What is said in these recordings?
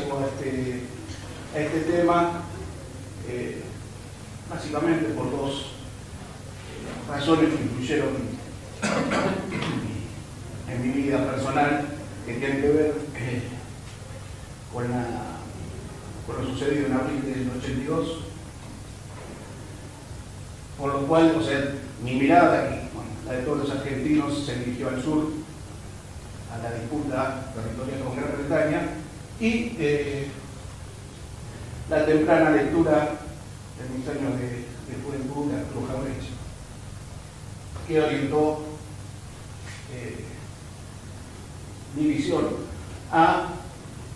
llevó a este tema, básicamente por dos razones que influyeron en mi vida personal, que tienen que ver con lo sucedido en abril del 82, por lo cual, o sea, mi mirada, y bueno, la de todos los argentinos, se dirigió al sur, a la disputa territorial con Gran Bretaña, y la temprana lectura de mis años de juventud de Arturo Jauretche, que orientó mi visión a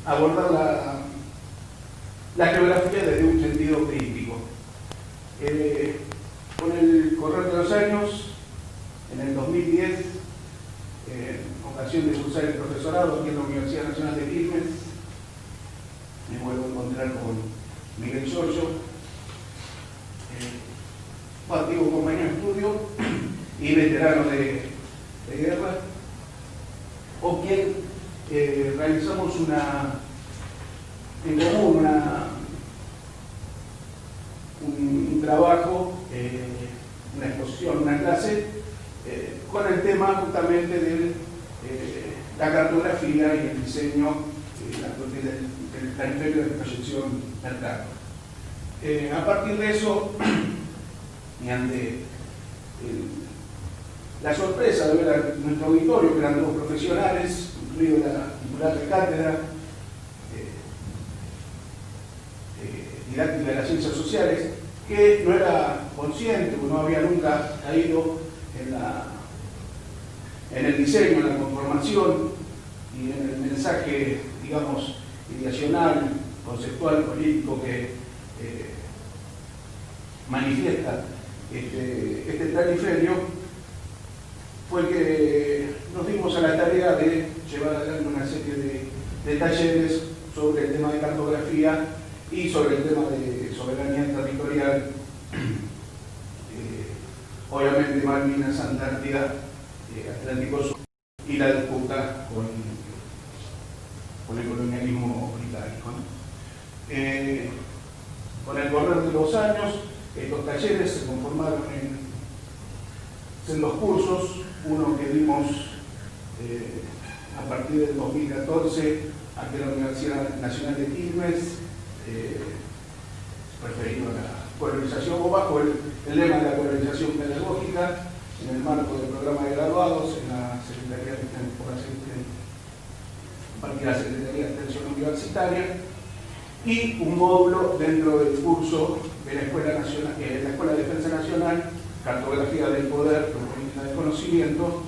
abordar la geografía desde un sentido crítico. Con el correr de los años, en el 2010, en ocasión de cursar el profesorado aquí en la Universidad Nacional de Quilmes, me vuelvo a encontrar con Miguel Giorgio, antiguo compañero de estudio y veterano de guerra, con quien realizamos en común un trabajo, una exposición, una clase, con el tema justamente de la cartografía y el diseño del planificación de proyección mercado. A partir de eso, y ante la sorpresa de ver a nuestro auditorio, que eran dos profesionales, incluido la titular de cátedra, didáctica de las ciencias sociales, que no era consciente o no había nunca caído en el diseño, en la conformación y en el mensaje, digamos, ideacional, conceptual, político que manifiesta este planiferio, fue que nos dimos a la tarea de llevar adelante una serie de talleres sobre el tema de cartografía y sobre el tema de soberanía territorial, obviamente Malvinas, Antártida, Atlántico Sur y la disputa con el colonialismo británico, ¿no? Con el correr de los años, estos talleres se conformaron en dos cursos, uno que dimos a partir del 2014 aquí en la Universidad Nacional de Quilmes, referido a la colonización o bajo el lema de la colonización pedagógica en el marco del programa de graduados en la Secretaría de la Secretaría de Extensión Universitaria, y un módulo dentro del curso de la Escuela de Defensa Nacional, Cartografía del Poder, Política del Conocimiento,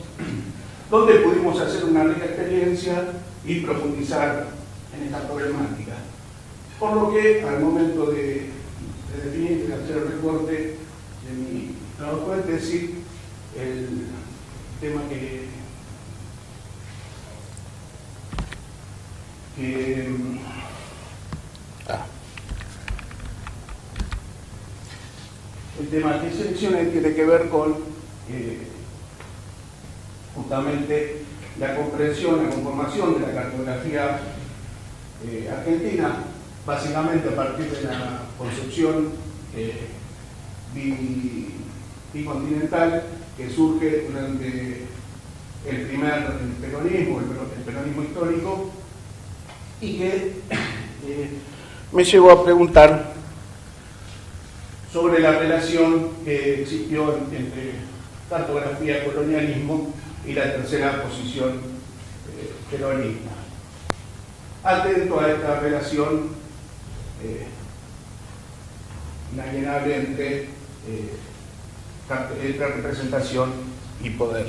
donde pudimos hacer una rica experiencia y profundizar en esta problemática. Por lo que, al momento de definir y hacer el recorte de mi trabajo de tesis, el tema el tema que seleccioné tiene que ver con justamente la comprensión, la conformación de la cartografía argentina, básicamente a partir de la concepción bicontinental que surge durante el peronismo, el peronismo histórico, y que me llevó a preguntar sobre la relación que existió entre cartografía, colonialismo y la tercera posición peronista. Atento a esta relación inalienable entre representación y poder.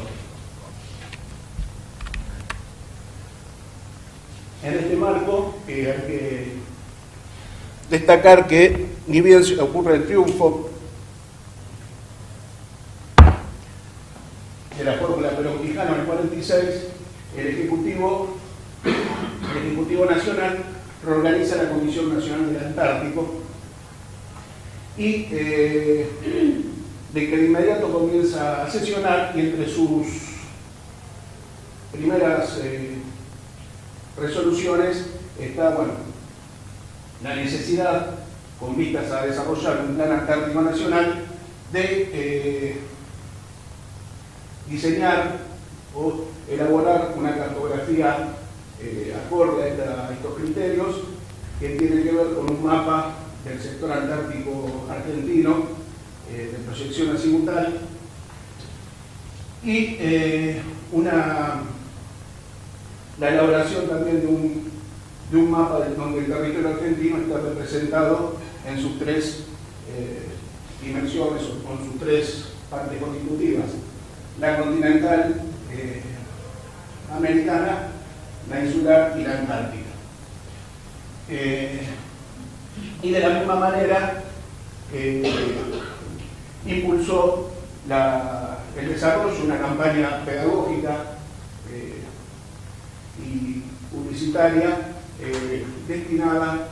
En este marco hay que destacar que, ni bien ocurre el triunfo de la fórmula Perón-Quijano en el 46, el Ejecutivo Nacional reorganiza la Comisión Nacional del Antártico y de que de inmediato comienza a sesionar, y entre sus primeras resoluciones está, la necesidad, con vistas a desarrollar un plan antártico nacional, de diseñar o elaborar una cartografía acorde a estos criterios, que tiene que ver con un mapa del sector antártico argentino de proyección azimutal y la elaboración también de un mapa donde el territorio argentino está representado en sus tres dimensiones o con sus tres partes constitutivas: la continental americana, la insular y la antártica. Y de la misma manera impulsó el desarrollo de una campaña pedagógica y publicitaria destinada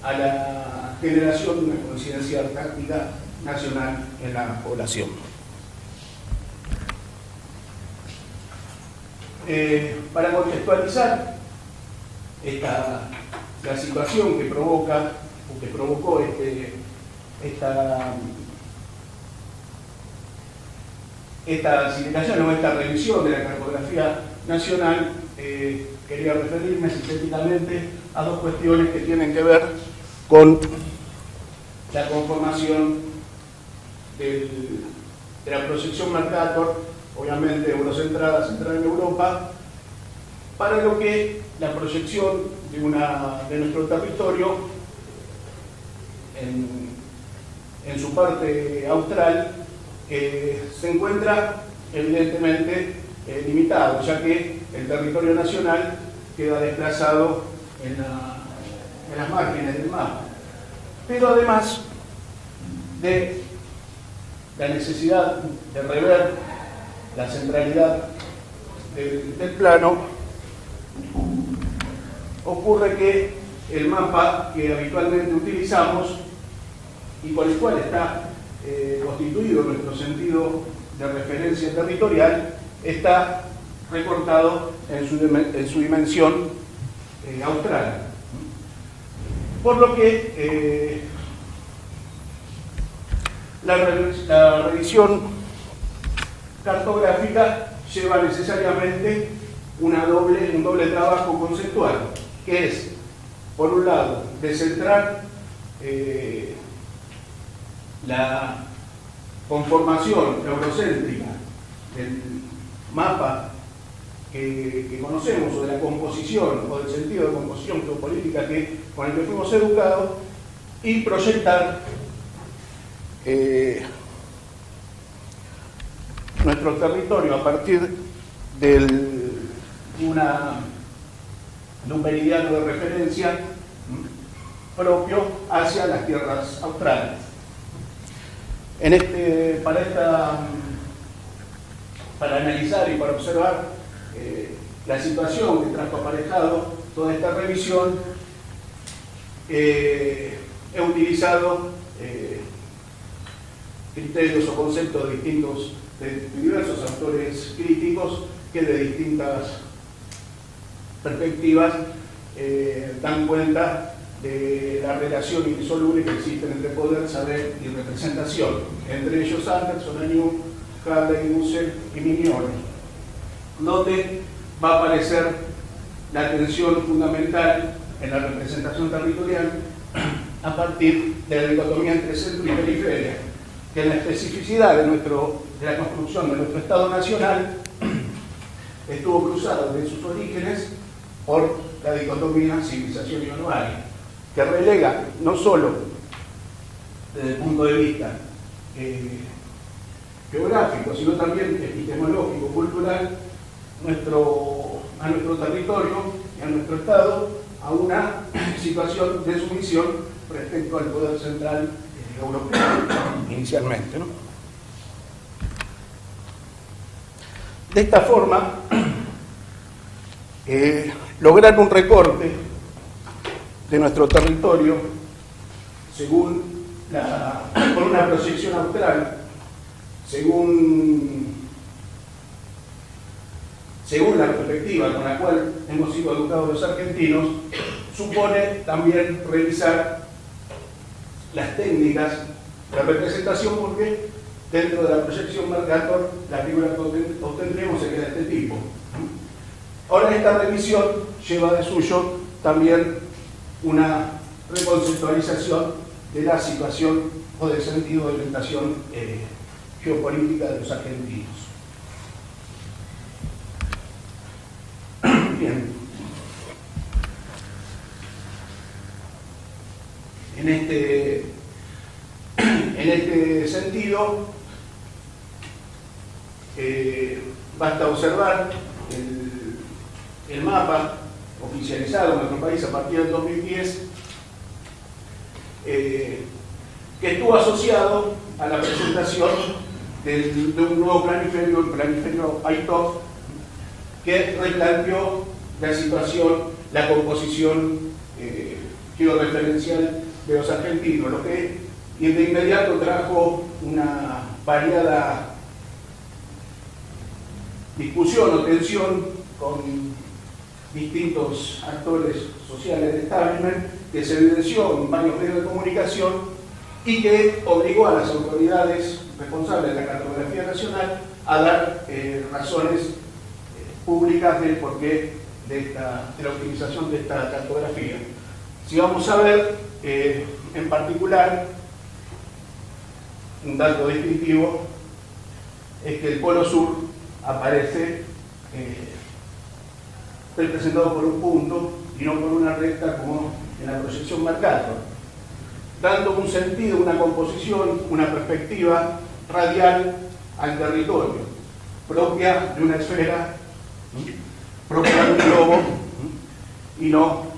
a la generación de una conciencia antártica nacional en la población. Para contextualizar la situación que provoca o que provocó esta asignación o esta revisión de la cartografía nacional, quería referirme sintéticamente a dos cuestiones que tienen que ver con la conformación de la proyección Mercator, obviamente eurocentrada, centrada en Europa, para lo que la proyección de nuestro territorio en su parte austral se encuentra evidentemente limitado, ya que el territorio nacional queda desplazado en las márgenes del mapa. Pero además de la necesidad de rever la centralidad del plano, ocurre que el mapa que habitualmente utilizamos y con el cual está constituido nuestro sentido de referencia territorial está recortado en su dimensión austral. Por lo que la revisión cartográfica lleva necesariamente un doble trabajo conceptual, que es, por un lado, descentrar la conformación eurocéntrica del mapa que conocemos, o de la composición, o del sentido de composición geopolítica con el que fuimos educados, y proyectar nuestro territorio a partir de un meridiano de referencia propio hacia las tierras australes. Para analizar y para observar la situación que trajo aparejado toda esta revisión, he utilizado criterios o conceptos distintos de diversos autores críticos que de distintas perspectivas dan cuenta de la relación indisoluble que existe entre poder, saber y representación, entre ellos Anderson, Aniu, Hadley, Dussel y Mignone, donde va a aparecer la tensión fundamental en la representación territorial a partir de la dicotomía entre centro y periferia, que en la especificidad de la construcción de nuestro Estado Nacional estuvo cruzado desde sus orígenes por la dicotomía civilización y barbarie, que relega no solo desde el punto de vista geográfico, sino también epistemológico, cultural, a nuestro territorio y a nuestro Estado a una situación de sumisión respecto al poder central europeo, inicialmente, ¿no? De esta forma, lograr un recorte de nuestro territorio con una proyección austral, según la perspectiva con la cual hemos sido educados los argentinos, supone también revisar las técnicas de representación, porque dentro de la proyección Mercator la figura que obtendremos sería de este tipo. Ahora esta revisión lleva de suyo también una reconceptualización de la situación o del sentido de orientación geopolítica de los argentinos. Bien. En este sentido, basta observar el mapa oficializado en nuestro país a partir del 2010, que estuvo asociado a la presentación de un nuevo planiferio, el planiferio AITOF, que replanteó la situación, la composición georreferencial de los argentinos, lo que de inmediato trajo una variada discusión o tensión con distintos actores sociales del establishment, que se evidenció en varios medios de comunicación y que obligó a las autoridades responsables de la cartografía nacional a dar razones públicas del porqué de la utilización de esta cartografía. Si vamos a ver, en particular, un dato distintivo es que el Polo Sur aparece representado por un punto y no por una recta como en la proyección Mercator, dando un sentido, una composición, una perspectiva radial al territorio, propia de una esfera, propia de un globo, y no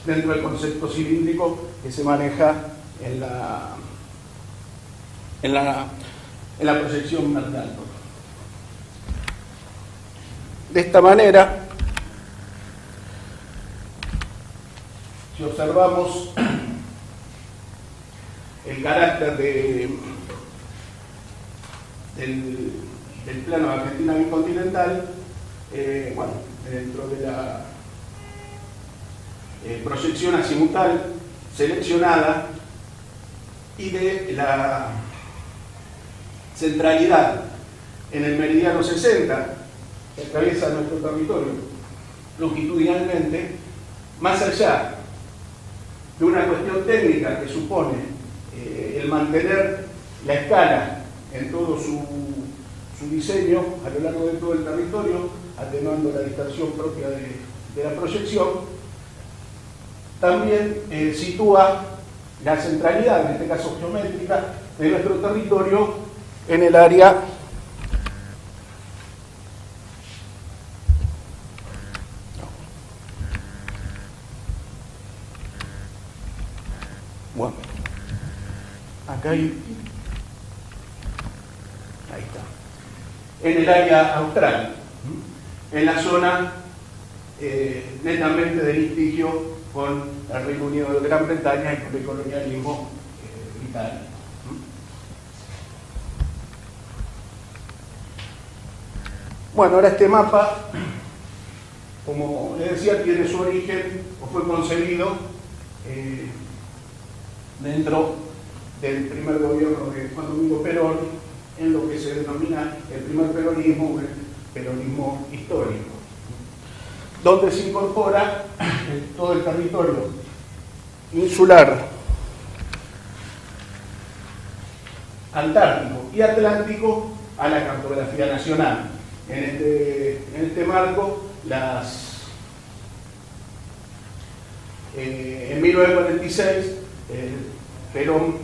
dentro del concepto cilíndrico que se maneja en la proyección Mercator. De esta manera, si observamos el carácter del plano de Argentina bicontinental, bueno, dentro de la proyección azimutal seleccionada y de la centralidad en el meridiano 60 que atraviesa nuestro territorio longitudinalmente, más allá de una cuestión técnica que supone el mantener la escala en todo su diseño a lo largo de todo el territorio, atenuando la distorsión propia de la proyección, también sitúa la centralidad, en este caso geométrica, de nuestro territorio en el área bueno, acá ahí está, en el área austral, en la zona netamente de litigio con el Reino Unido de Gran Bretaña y con el colonialismo británico. Bueno, ahora este mapa, como les decía, tiene su origen o fue concebido dentro del primer gobierno de Juan Domingo Perón, en lo que se denomina el primer peronismo o el peronismo histórico, donde se incorpora todo el territorio insular, antártico y atlántico a la cartografía nacional. En este marco, en 1946, Perón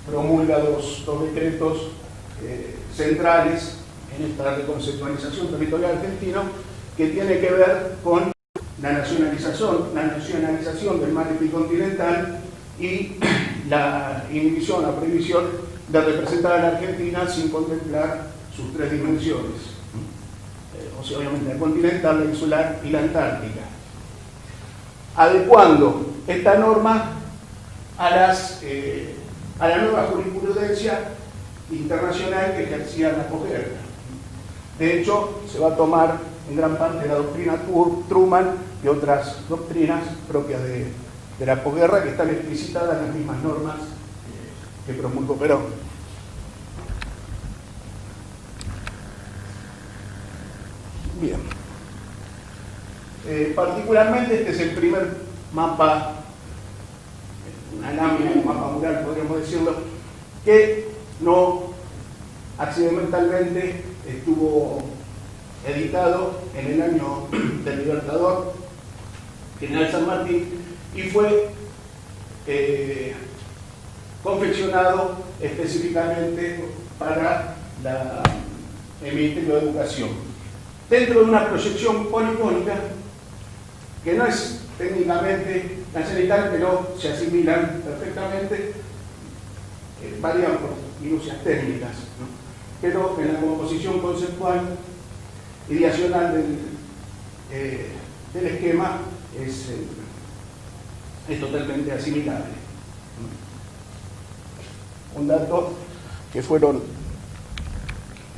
promulga dos decretos centrales en esta reconceptualización territorial argentina, que tiene que ver con la nacionalización del mar epicontinental y la inhibición, la prohibición de representar a la Argentina sin contemplar sus tres dimensiones, o sea, obviamente la continental, la insular y la antártica, adecuando esta norma a la nueva jurisprudencia internacional que ejercía la posguerra. De hecho, se va a tomar en gran parte la doctrina Truman y otras doctrinas propias de la posguerra que están explicitadas en las mismas normas que promulgó Perón. Bien. Particularmente este es el primer mapa, una lámina, un mapa mural, podríamos decirlo, que no accidentalmente estuvo editado en el año del Libertador, General San Martín, y fue confeccionado específicamente para el Ministerio de Educación, dentro de una proyección polifónica que no es técnicamente nacional, pero se asimilan perfectamente, varían por minucias técnicas, ¿no? Pero en la composición conceptual ideacional del esquema es totalmente asimilable. Un dato que fueron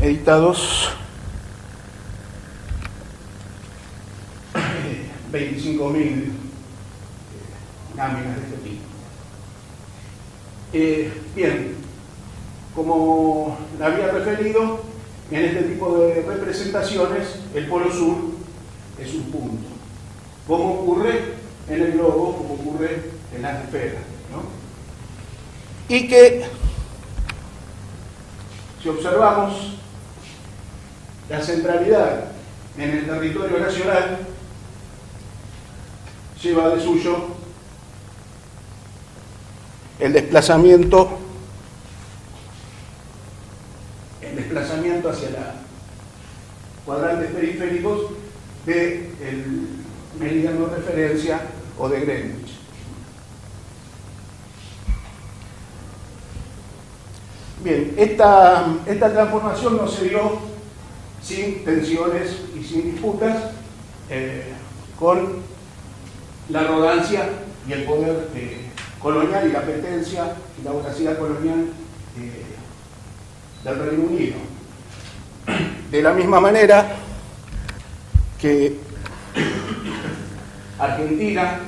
editados 25.000 láminas de este tipo. Bien, como había referido, en este tipo de representaciones el polo sur es un punto, como ocurre en el globo, como ocurre en las esferas, ¿no? Y que, si observamos la centralidad en el territorio nacional, lleva de suyo el desplazamiento hacia los cuadrantes periféricos del meridiano de referencia o de Greenwich. Bien, esta transformación no se dio sin tensiones y sin disputas con la arrogancia y el poder colonial y la apetencia y la voracidad colonial del Reino Unido. De la misma manera que Argentina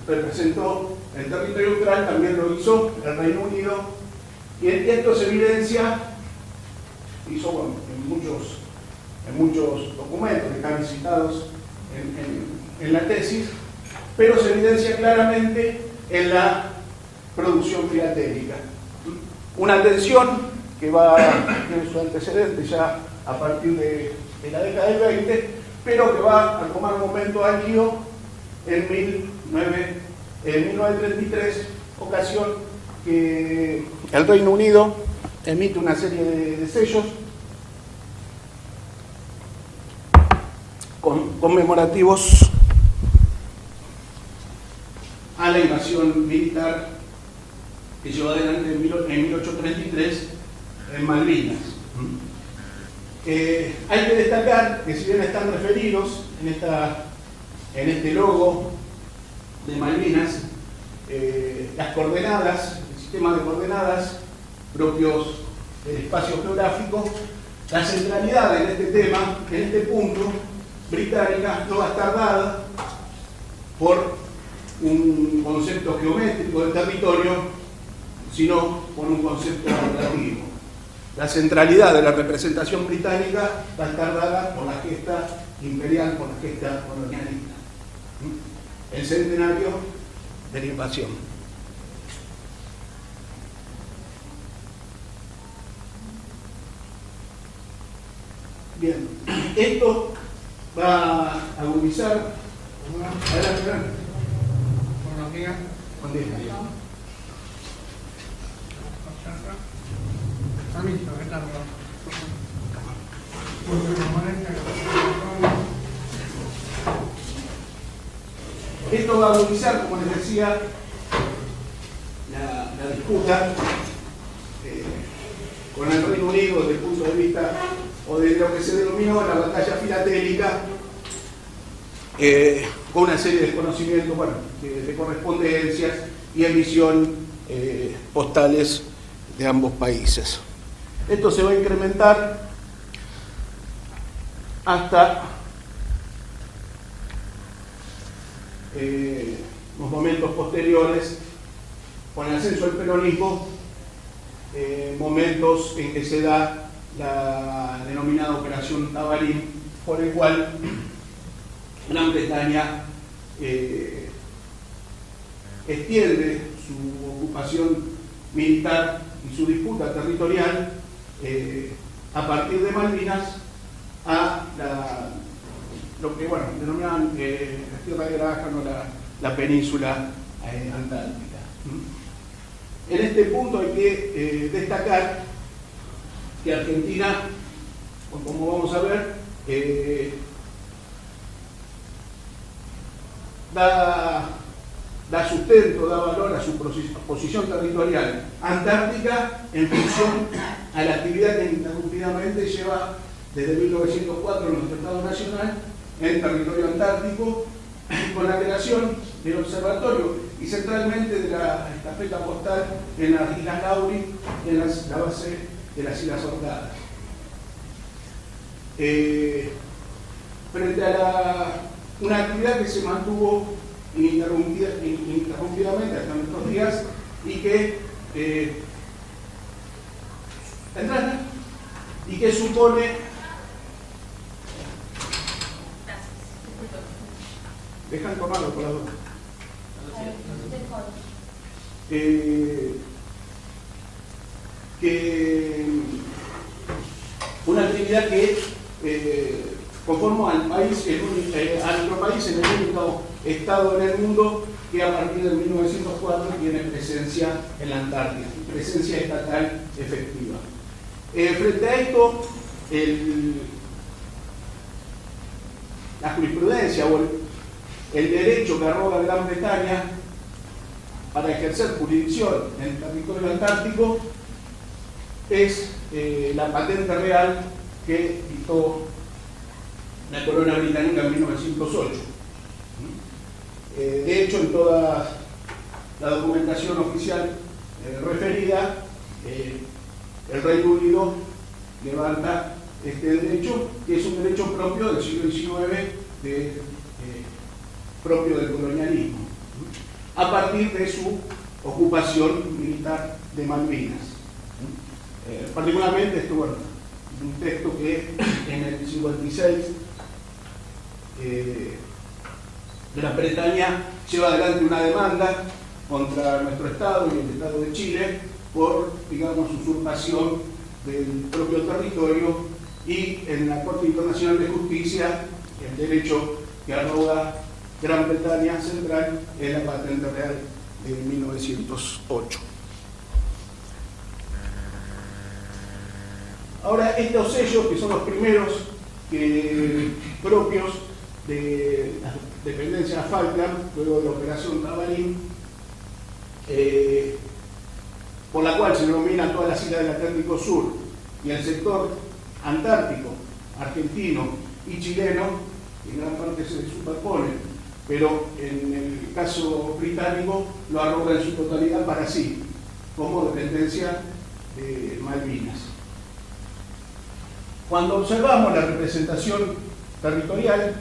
representó el territorio austral, también lo hizo el Reino Unido, y esto se evidencia, hizo en muchos documentos que están citados en la tesis, pero se evidencia claramente en la producción filatélica. Una tensión que tiene su antecedente ya a partir de la década del 20, pero que va a tomar un momento álgido en 1933, ocasión que el Reino Unido emite una serie de sellos conmemorativos a la invasión militar que llevó adelante en 1833 en Malvinas. Hay que destacar que si bien están referidos en este logo de Malvinas, las coordenadas, el sistema de coordenadas propios del espacio geográfico, la centralidad en este tema, en este punto, británica, no va a estar dada por un concepto geométrico del territorio, sino por un concepto relativo. La centralidad de la representación británica va a estar dada por la gesta imperial, por la gesta colonialista. El centenario de la invasión. Bien, esto va a agudizar. Adelante. Buenos días. Buen día. Permiso, ¿qué tal? Esto va a agudizar, como les decía, la disputa con el Reino Unido desde el punto de vista o de lo que se denominó la batalla filatélica, con una serie de desconocimientos, bueno, de correspondencias y emisión postales de ambos países. Esto se va a incrementar hasta los momentos posteriores, con el ascenso del peronismo, momentos en que se da la denominada Operación Tabarín, por el cual Gran Bretaña extiende su ocupación militar y su disputa territorial a partir de Malvinas a lo que denominaban la Tierra de Graham o la península antártica. En este punto hay que destacar que Argentina, como vamos a ver, da sustento, da valor a su posición territorial antártica en función a la actividad que ininterrumpidamente lleva desde 1904 nuestro Estado Nacional en territorio antártico, con la creación del observatorio y centralmente de la estafeta postal en las Islas Laurie, en la base de las Islas Orcadas. Frente a una actividad que se mantuvo ininterrumpidamente hasta nuestros días y que supone... Dejan tomarlo por la duda. Que una actividad que conforma al país, a nuestro país en el único estado en el mundo que a partir de 1904 tiene presencia en la Antártida, presencia estatal efectiva. Frente a esto, la jurisprudencia o el derecho que arroga Gran Bretaña para ejercer jurisdicción en el territorio antártico es la patente real que dictó la corona británica en 1908. De hecho, en toda la documentación oficial referida, el Reino Unido levanta este derecho, que es un derecho propio del siglo XIX, propio del colonialismo, a partir de su ocupación militar de Malvinas. Particularmente, esto, un texto que en el 56 Gran Bretaña lleva adelante una demanda contra nuestro Estado y el Estado de Chile por, digamos, usurpación del propio territorio, y en la Corte Internacional de Justicia el derecho que arroga Gran Bretaña Central es la patente real de 1908. Ahora, estos sellos, que son los primeros propios de las dependencias Falkland, luego de la Operación Tabarín, por la cual se denominan todas las islas del Atlántico Sur y el sector antártico, argentino y chileno, en gran parte se superponen, pero en el caso británico lo arroga en su totalidad para sí, como dependencia de Malvinas. Cuando observamos la representación territorial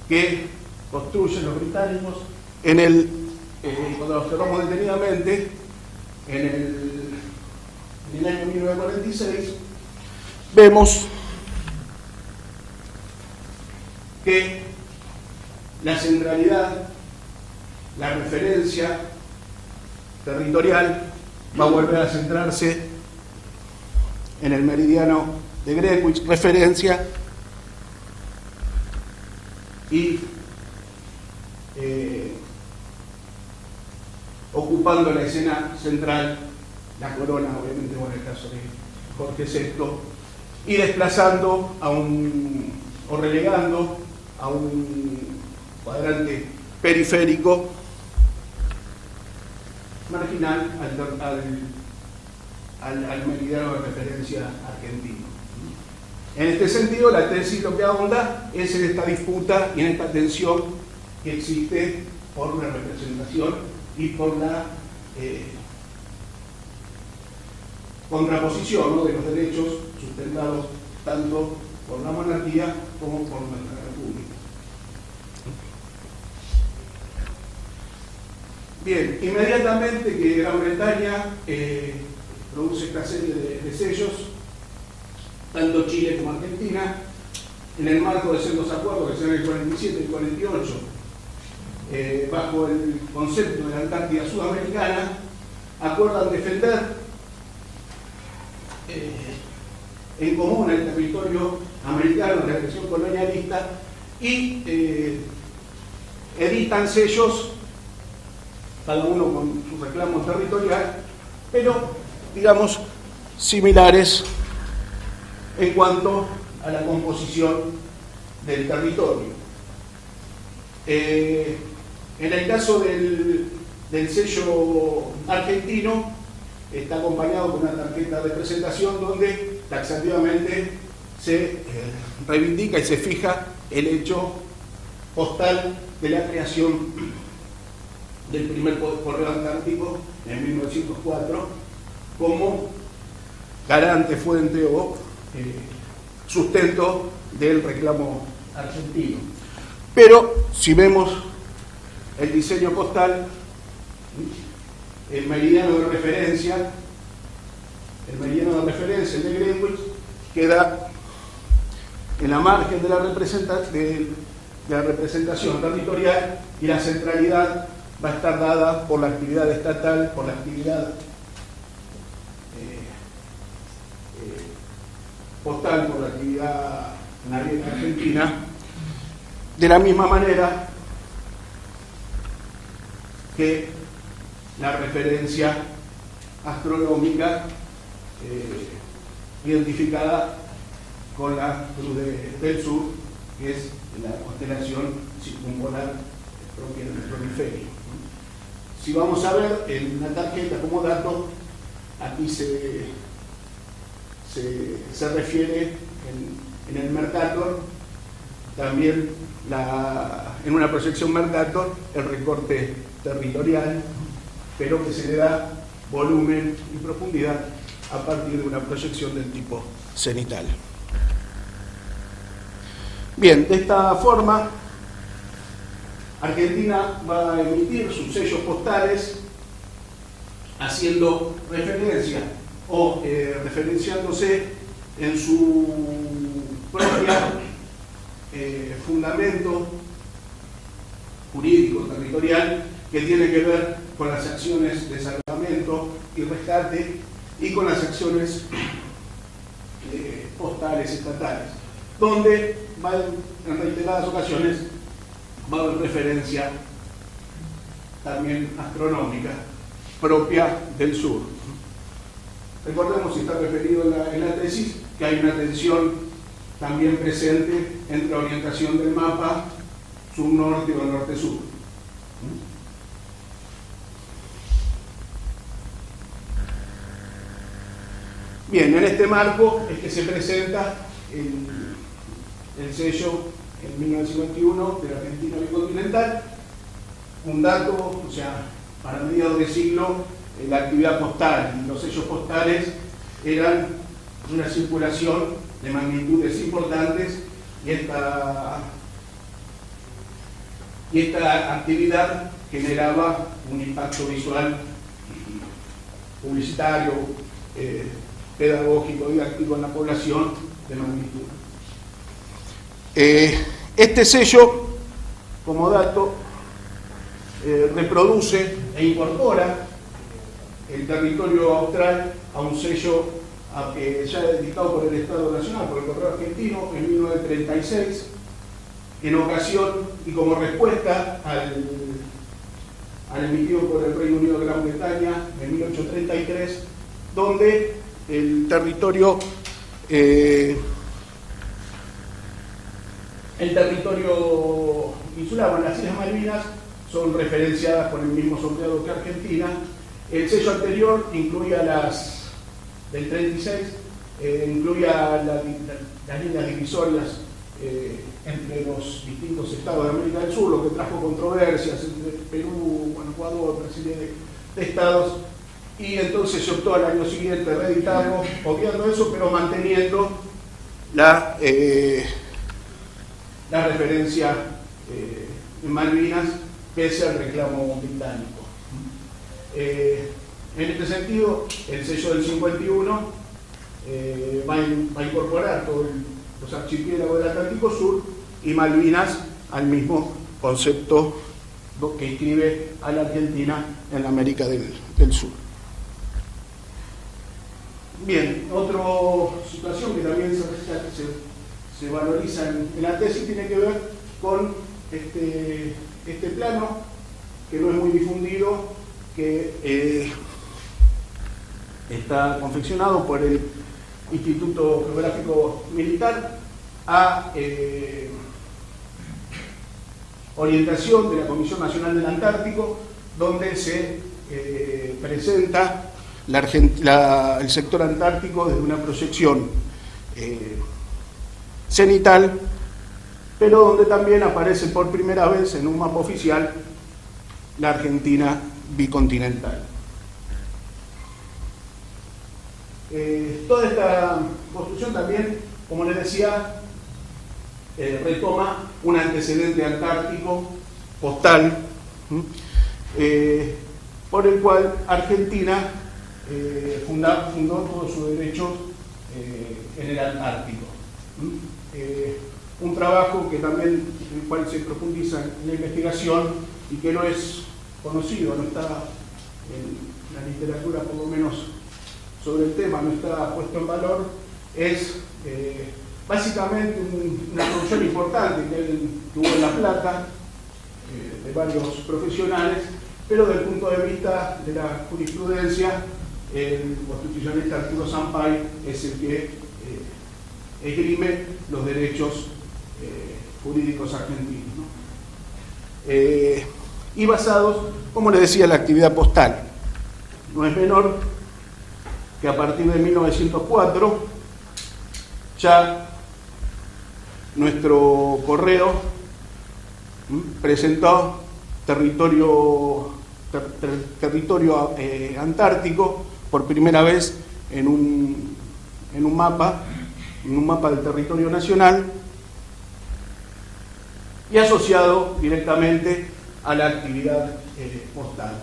que construyen los británicos, cuando lo observamos detenidamente, en el año 1946, vemos que la centralidad, la referencia territorial va a volver a centrarse en el meridiano de Greenwich, referencia, y ocupando la escena central, la corona, obviamente, en el caso de Jorge VI, y desplazando o relegando a un cuadrante periférico marginal al meridiano de referencia argentino. En este sentido, la tesis lo que ahonda es en esta disputa y en esta tensión que existe por la representación y por la contraposición, ¿no?, de los derechos sustentados tanto por la monarquía como por nuestra república. Bien, inmediatamente que Gran Bretaña produce esta serie de sellos, tanto Chile como Argentina, en el marco de sendos acuerdos que se dan en el 47 y el 48, bajo el concepto de la Antártida Sudamericana, acuerdan defender en común el territorio americano de la agresión colonialista y editan sellos, cada uno con su reclamo territorial, pero, digamos, similares en cuanto a la composición del territorio. En el caso del sello argentino, está acompañado con una tarjeta de presentación donde taxativamente se reivindica y se fija el hecho postal de la creación del primer correo antártico en 1904 como garante, fuente o sustento del reclamo argentino. Pero si vemos el diseño postal, el meridiano de referencia, el de Greenwich, queda en la margen de la representación territorial, y la centralidad va a estar dada por la actividad estatal, por la actividad postal, por la actividad naviera argentina, de la misma manera que la referencia astronómica identificada con la Cruz del Sur, que es la constelación circumpolar propia de nuestro hemisferio. Si vamos a ver en una tarjeta como dato, aquí se refiere en el Mercator, también en una proyección Mercator, el recorte territorial, pero que se le da volumen y profundidad a partir de una proyección del tipo cenital. Bien, de esta forma, Argentina va a emitir sus sellos postales haciendo referencia o referenciándose en su propia fundamento jurídico territorial, que tiene que ver con las acciones de salvamento y rescate y con las acciones postales estatales, donde va en reiteradas ocasiones va a haber referencia también astronómica propia del sur. Recordemos, si está referido en la tesis, que hay una tensión también presente entre orientación del mapa sur-norte o norte-sur. Bien, en este marco es que se presenta el sello en 1951 de la Argentina bicontinental. Un dato, o sea, para mediados de siglo, la actividad postal y los sellos postales eran una circulación de magnitudes importantes, y esta actividad generaba un impacto visual, publicitario, pedagógico, didáctico en la población de magnitud. Este sello, como dato, reproduce e incorpora el territorio austral a un sello ya editado por el Estado Nacional, por el Correo Argentino, en 1936, en ocasión y como respuesta al emitido por el Reino Unido de Gran Bretaña en 1833, donde el territorio insular, bueno, las Islas Malvinas son referenciadas con el mismo sombreado que Argentina. El sello anterior incluía del 36, incluía las líneas divisorias entre los distintos estados de América del Sur, lo que trajo controversias entre Perú, Ecuador, una serie de estados, y entonces se optó al año siguiente reeditarlo, obviando eso, pero manteniendo la referencia en Malvinas pese al reclamo británico. En este sentido, el sello del 51 va a incorporar todos los archipiélagos del Atlántico Sur y Malvinas al mismo concepto que inscribe a la Argentina en la América del Sur. Bien, otra situación que también se valoriza en la tesis tiene que ver con este plano, que no es muy difundido, que está confeccionado por el Instituto Geográfico Militar a orientación de la Comisión Nacional del Antártico, donde se presenta el sector antártico desde una proyección cenital, pero donde también aparece por primera vez en un mapa oficial la Argentina bicontinental. Toda esta construcción también, como les decía, retoma un antecedente antártico postal, por el cual Argentina fundó todo su derecho en el Antártico. Un trabajo que también, en el cual se profundiza en la investigación y que no es conocido, no está en la literatura, por lo menos sobre el tema, no está puesto en valor, es básicamente una producción importante que hubo en La Plata, de varios profesionales, pero desde el punto de vista de la jurisprudencia, el constitucionalista Arturo Sampay es el que esgrime los derechos jurídicos argentinos, ¿no? Y basados, como les decía, en la actividad postal. No es menor que a partir de 1904 ya nuestro correo presentó territorio antártico por primera vez en un mapa del territorio nacional, y asociado directamente a la actividad postal.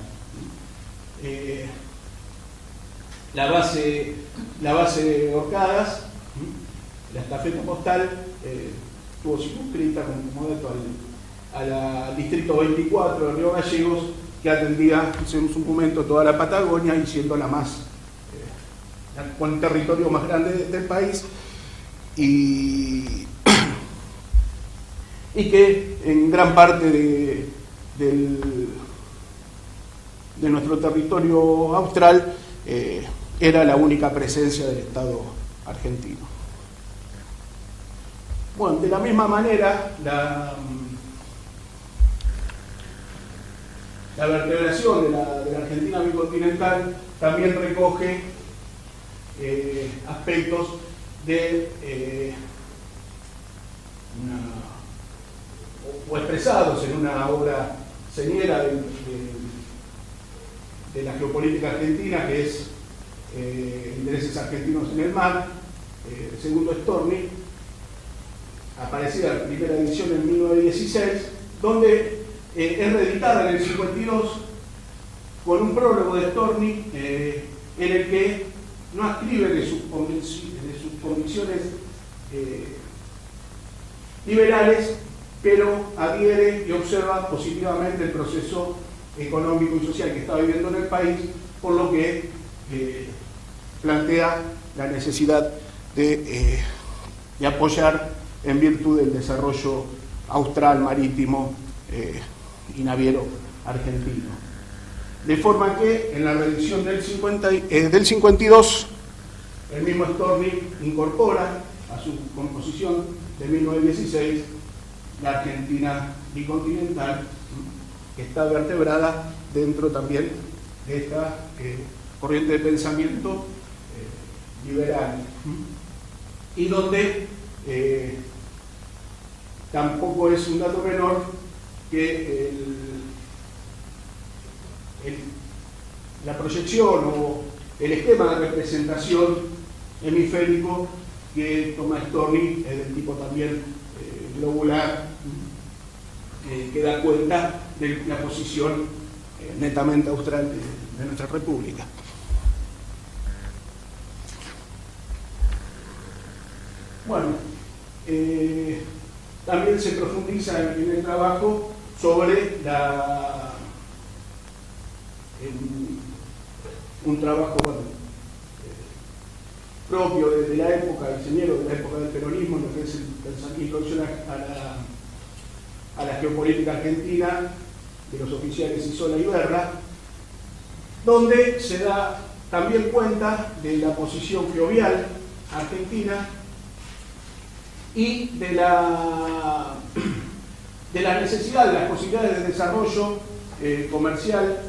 La base de Orcadas, la estafeta postal, estuvo circunscrita como dato al distrito 24 de Río Gallegos, que atendía en su momento toda la Patagonia y siendo con el territorio más grande del país, y que en gran parte de nuestro territorio austral era la única presencia del Estado argentino. Bueno, de la misma manera, la vertebración de la Argentina bicontinental también recoge aspectos o expresados en una obra señera de la geopolítica argentina, que es Intereses argentinos en el mar, segundo Storni, aparecida en primera edición en 1916, donde es reeditada en el 52 con un prólogo de Storni en el que no escribe de sus convicciones liberales, pero adhiere y observa positivamente el proceso económico y social que está viviendo en el país, por lo que plantea la necesidad de apoyar en virtud del desarrollo austral, marítimo y naviero argentino. De forma que en la reedición del 52, el mismo Storni incorpora a su composición de 1916 la Argentina bicontinental, que está vertebrada dentro también de esta corriente de pensamiento liberal, y donde tampoco es un dato menor que la proyección o el esquema de representación hemisférico que Thomas Storni es del tipo también globular, que da cuenta de la posición netamente austral de nuestra república. Bueno, también se profundiza en el trabajo sobre un trabajo propio de la época, ingeniero de la época del peronismo, lo que es la introducción a la geopolítica argentina, de los oficiales Isola y Berra, donde se da también cuenta de la posición geovial argentina y de la necesidad, de las posibilidades de desarrollo comercial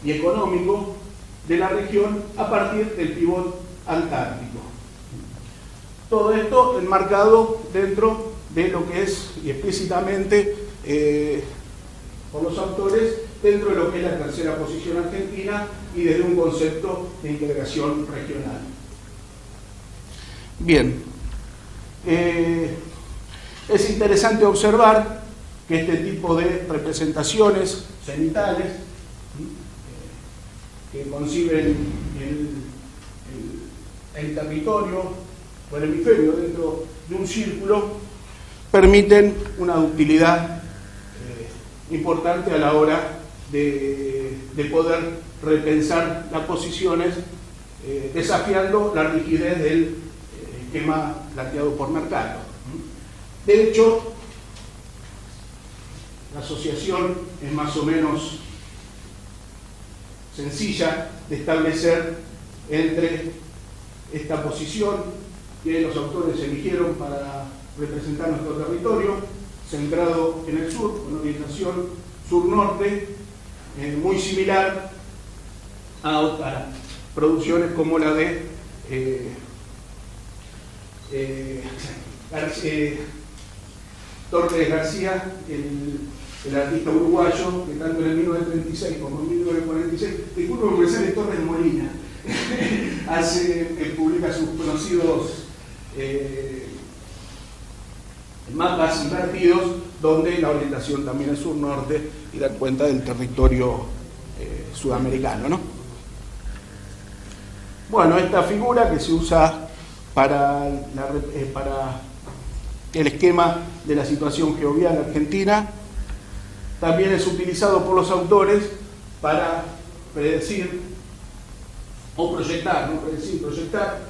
y económico de la región a partir del pivot antártico. Todo esto enmarcado dentro de lo que es, y explícitamente por los autores, dentro de lo que es la tercera posición argentina y desde un concepto de integración regional. Bien, es interesante observar que este tipo de representaciones cenitales que conciben el territorio o el hemisferio dentro de un círculo permiten una ductilidad importante a la hora de poder repensar las posiciones, desafiando la rigidez del esquema planteado por Mercator. De hecho, la asociación es más o menos sencilla de establecer entre esta posición que los autores eligieron para representar nuestro territorio, centrado en el sur, con orientación sur-norte, muy similar a producciones como la de Torres García, el artista uruguayo, que tanto en el 1936 como en 1946, disculpe porque sale Torres Molina, publica sus conocidos mapas invertidos, donde la orientación también es sur-norte y dan cuenta del territorio sudamericano, ¿no? Bueno, esta figura que se usa para el esquema de la situación geovial argentina también es utilizado por los autores para predecir o proyectar, no predecir, proyectar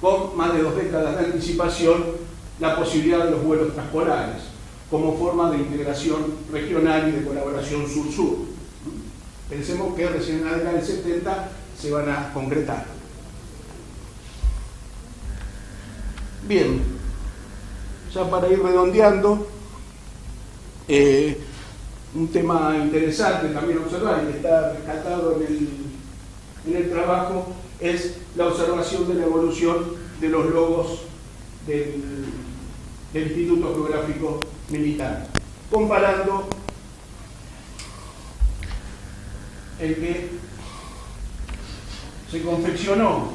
con más de 2 décadas de anticipación la posibilidad de los vuelos transpolares como forma de integración regional y de colaboración sur-sur. Pensemos que recién en la década del 70 se van a concretar. Bien, ya para ir redondeando, un tema interesante también observar y que está rescatado en el trabajo es la observación de la evolución de los logos del Instituto Geográfico Militar, comparando el que se confeccionó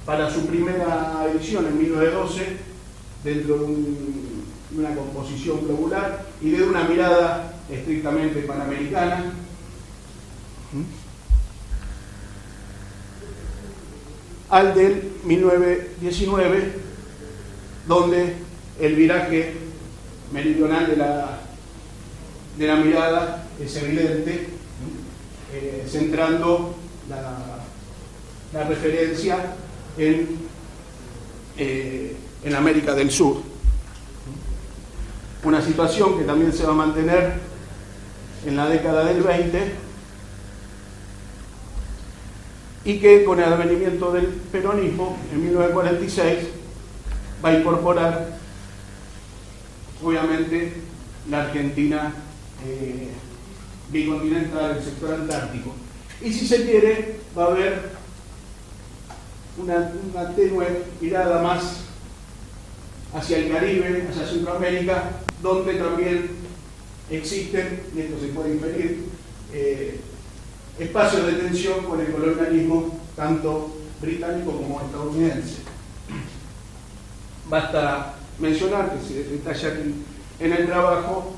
para su primera edición en 1912 dentro de una composición globular y de una mirada estrictamente panamericana, al del 1919, donde el viraje meridional de la mirada es evidente, centrando la referencia en América del Sur. Una situación que también se va a mantener en la década del 20 y que con el advenimiento del peronismo en 1946 va a incorporar obviamente la Argentina bicontinental, el sector antártico. Y si se quiere, va a haber una tenue mirada más hacia el Caribe, hacia Centroamérica, donde también existen, y esto se puede inferir, espacios de tensión con el colonialismo, tanto británico como estadounidense. Basta mencionar que se detalla aquí en el trabajo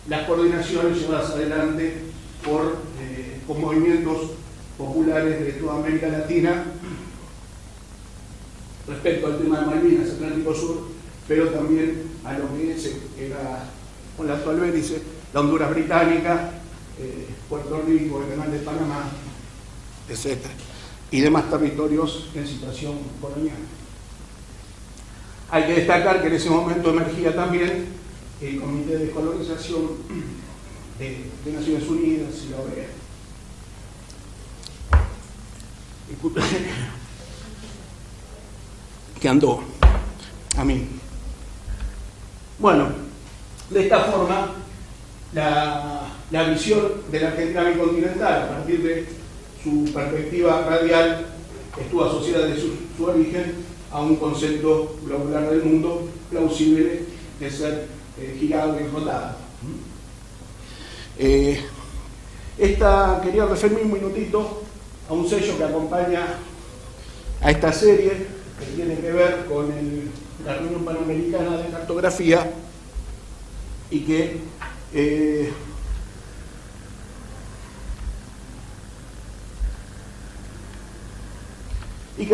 las coordinaciones llevadas adelante con movimientos populares de toda América Latina respecto al tema de Malvinas, Atlántico Sur, pero también a lo que era con la actual Belice, la Honduras británica, Puerto Rico, el Canal de Panamá, etc. Y demás territorios en situación colonial. Hay que destacar que en ese momento emergía también el Comité de Descolonización de Naciones Unidas y la OEA. Disculpe, que andó a mí. Bueno, de esta forma, la visión de la Argentina bicontinental, a partir de su perspectiva radial, estuvo asociada desde su origen a un concepto globular del mundo plausible de ser girado y rotado. Quería referirme un minutito a un sello que acompaña a esta serie, que tiene que ver con la Reunión Panamericana de Cartografía, y que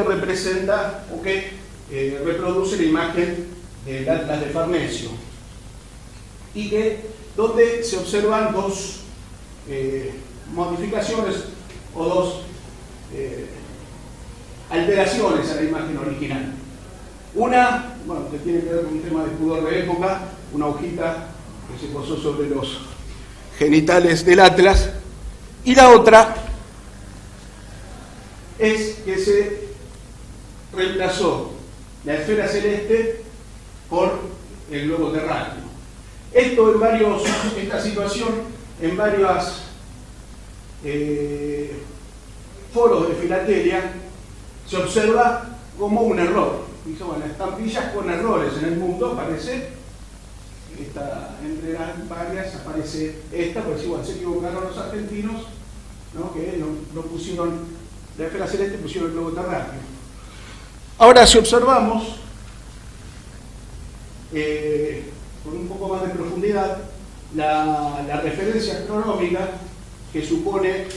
representa o que reproduce la imagen del Atlas de Farnesio, y donde se observan dos modificaciones o dos alteraciones a la imagen original. Una, bueno, que tiene que ver con un tema de pudor de época, una hojita que se posó sobre los genitales del Atlas, y la otra es que se reemplazó la esfera celeste por el globo terráqueo. Esta situación en varios foros de filatelia se observa como un error. Dice, bueno, estampillas con errores en el mundo, aparece entre las varias aparece esta, pues igual se equivocaron los argentinos, ¿no? Que no pusieron la esfera celeste, pusieron el globo terráqueo. Ahora, si observamos con un poco más de profundidad la referencia astronómica que supone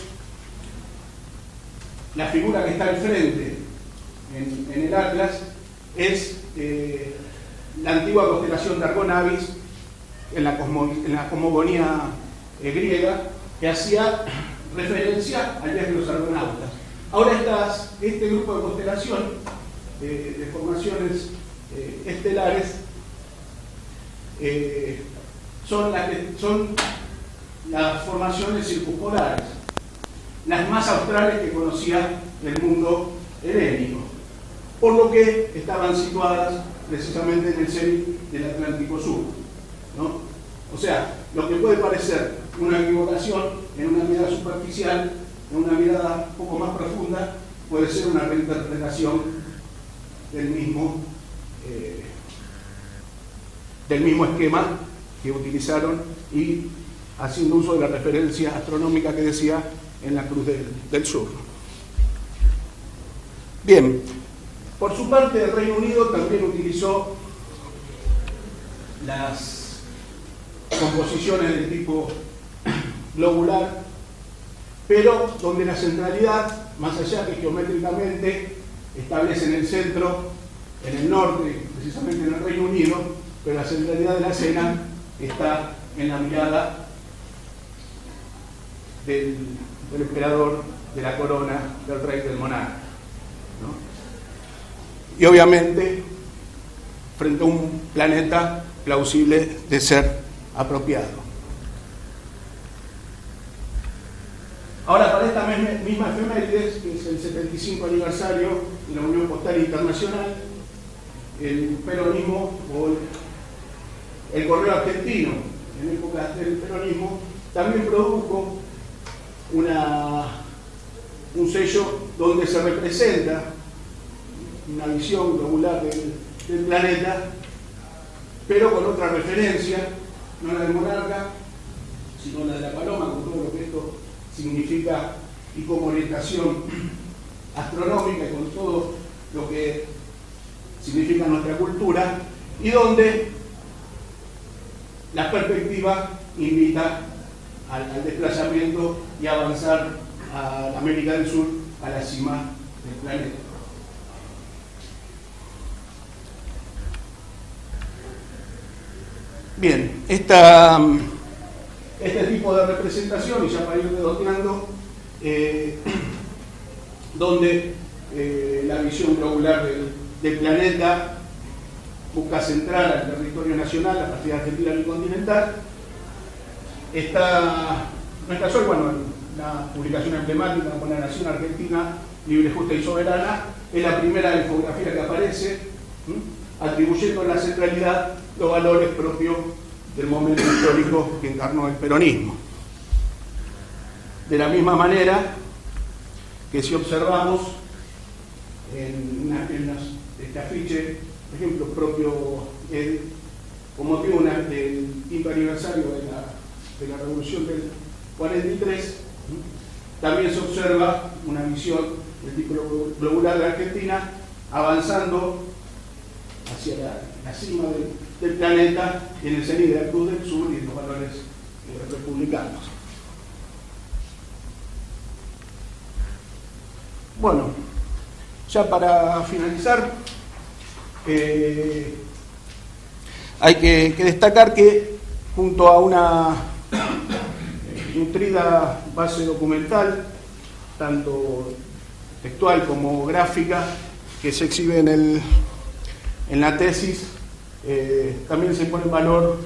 la figura que está al frente en el Atlas, es la antigua constelación de Argonavis en la cosmogonía griega, que hacía referencia al viaje de los argonautas. Ahora este grupo de constelación de formaciones estelares son las formaciones circumpolares, las más australes que conocía el mundo helénico, por lo que estaban situadas precisamente en el cenit del Atlántico Sur, ¿no? O sea, lo que puede parecer una equivocación en una mirada superficial, en una mirada un poco más profunda, puede ser una reinterpretación del mismo esquema que utilizaron, y haciendo uso de la referencia astronómica que decía en la Cruz del Sur. Bien, por su parte el Reino Unido también utilizó las composiciones de tipo globular, pero donde la centralidad, más allá que geométricamente establece en el centro, en el norte, precisamente en el Reino Unido, pero la centralidad de la escena está en la mirada del emperador, de la corona, del rey, del monarca, ¿no? Y obviamente frente a un planeta plausible de ser apropiado. Ahora, para esta misma efemérides, que es el 75 aniversario de la Unión Postal Internacional, el peronismo o el correo argentino, en época del peronismo, también produjo un sello donde se representa una visión globular del planeta, pero con otra referencia, no la del monarca, sino la de la paloma, con todo lo que esto significa y como orientación astronómica y con todo lo que significa nuestra cultura, y donde la perspectiva invita al desplazamiento y avanzar a la América del Sur, a la cima del planeta. Bien, este tipo de representación, y ya para ir redondeando, donde la visión globular del planeta busca centrar al territorio nacional, a partir de Argentina bicontinental. No está solo, bueno, la publicación emblemática con la Nación Argentina Libre, Justa y Soberana, es la primera infografía que aparece, atribuyendo a la centralidad los valores propios del momento histórico que encarnó el peronismo. De la misma manera que si observamos en este afiche, por ejemplo, propio con motivo del quinto aniversario de la Revolución del 43, también se observa una visión del tipo globular de Argentina avanzando hacia la cima del planeta en el cenit de la Cruz del Sur y los valores republicanos. Bueno, ya para finalizar, hay que destacar que junto a una nutrida base documental, tanto textual como gráfica, que se exhibe en la tesis, también se pone en valor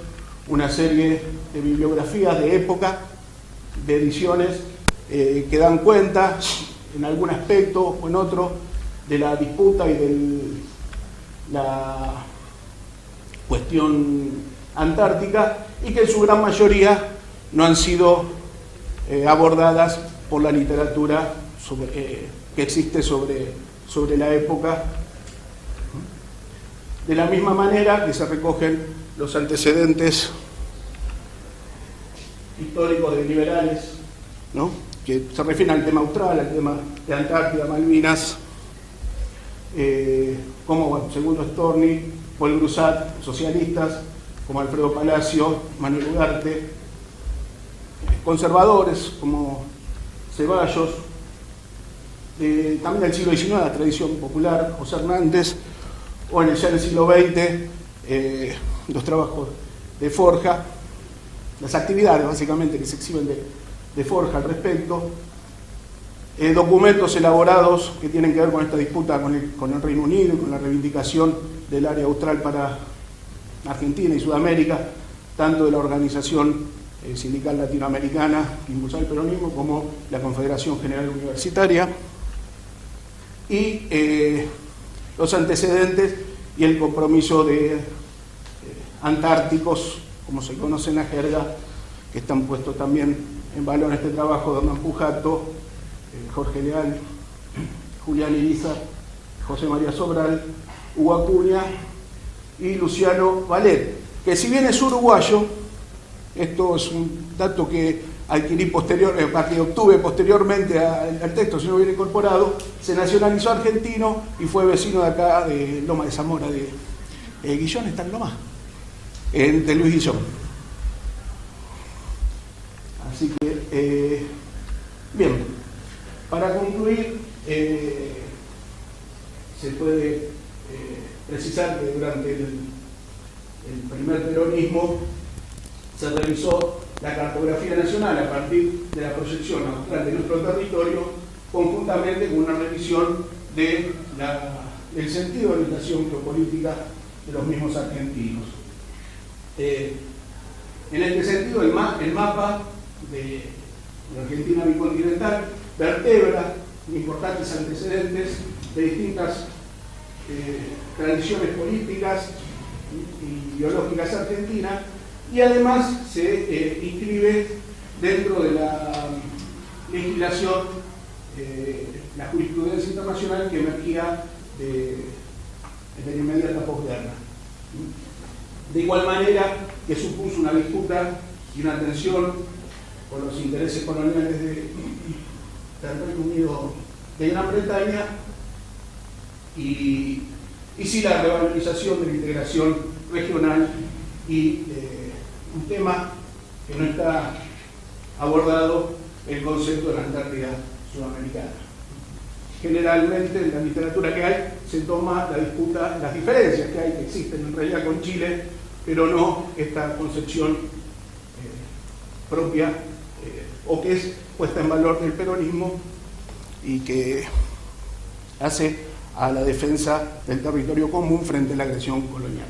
una serie de bibliografías de época, de ediciones, que dan cuenta en algún aspecto o en otro de la disputa y de la cuestión antártica, y que en su gran mayoría no han sido abordadas por la literatura que existe sobre la época. De la misma manera que se recogen los antecedentes históricos de liberales, ¿no?, que se refieren al tema austral, al tema de Antártida, Malvinas, como bueno, Segundo Storni, Paul Grusat, socialistas, como Alfredo Palacio, Manuel Ugarte, conservadores como Ceballos, también del siglo XIX, la tradición popular, José Hernández, o ya en el siglo XX, los trabajos de Forja, las actividades básicamente que se exhiben de Forja al respecto, documentos elaborados que tienen que ver con esta disputa con el Reino Unido y con la reivindicación del área austral para Argentina y Sudamérica, tanto de la Organización Sindical Latinoamericana que impulsó el peronismo como la Confederación General Universitaria, y los antecedentes y el compromiso de antárticos, como se conoce en la jerga, que están puestos también en valor en este trabajo de Hernán Pujato, Jorge Leal, Julián Irizar, José María Sobral, Hugo Acuña y Luciano Valet, que si bien es uruguayo, esto es un dato que adquirí que obtuve posteriormente al texto, si no hubiera incorporado, se nacionalizó argentino y fue vecino de acá, de Loma de Zamora, de Guillón, está en Loma, de Luis Guillón. Así que, bien, para concluir, se puede precisar que durante el primer peronismo se realizó la cartografía nacional a partir de la proyección austral de nuestro territorio, conjuntamente con una revisión del sentido de orientación geopolítica de los mismos argentinos. En este sentido, el mapa de la Argentina bicontinental vertebra importantes antecedentes de distintas tradiciones políticas y ideológicas argentinas, y además se inscribe dentro de la legislación, la jurisprudencia internacional que emergía de la inmediata posguerra. De igual manera que supuso una disputa y una tensión con los intereses coloniales del Reino Unido de Gran Bretaña y sí la revalorización de la integración regional y un tema que no está abordado, el concepto de la Antártida Sudamericana. Generalmente en la literatura que hay se toma la disputa, las diferencias que existen en realidad con Chile, pero no esta concepción propia o que es puesta en valor del peronismo y que hace a la defensa del territorio común frente a la agresión colonial.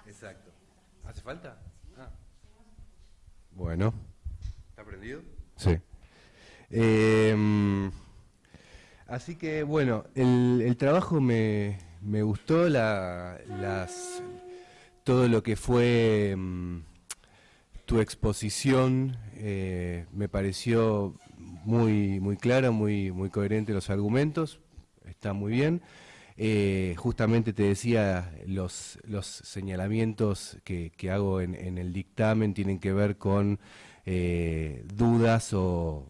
Exacto. ¿Hace falta? Ah. Bueno. ¿Está prendido? Sí. Así que, bueno, el trabajo me gustó, todo lo que fue tu exposición, me pareció muy clara, muy coherente los argumentos, está muy bien. Justamente te decía, los señalamientos que hago en el dictamen tienen que ver con dudas o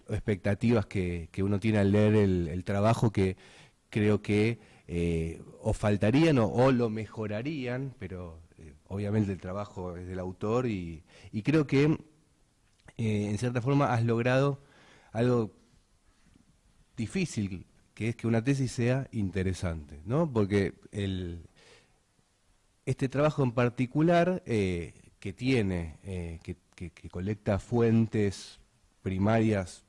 expectativas que uno tiene al leer el trabajo, que creo que o faltarían o lo mejorarían, pero obviamente el trabajo es del autor y creo que en cierta forma has logrado algo difícil, que es que una tesis sea interesante, ¿no? Porque este trabajo en particular que tiene, que colecta fuentes primarias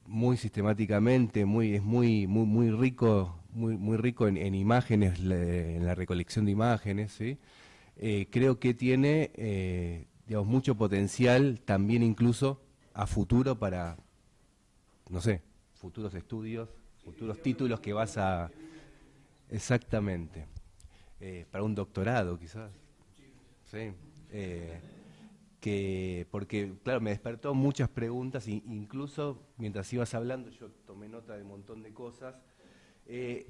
muy sistemáticamente, es muy rico en imágenes, en la recolección de imágenes, ¿sí? Creo que tiene, digamos, mucho potencial también incluso a futuro para, no sé, futuros estudios, futuros títulos que vas a... Exactamente. Para un doctorado, quizás. Sí. Porque, claro, me despertó muchas preguntas, incluso mientras ibas hablando yo tomé nota de un montón de cosas.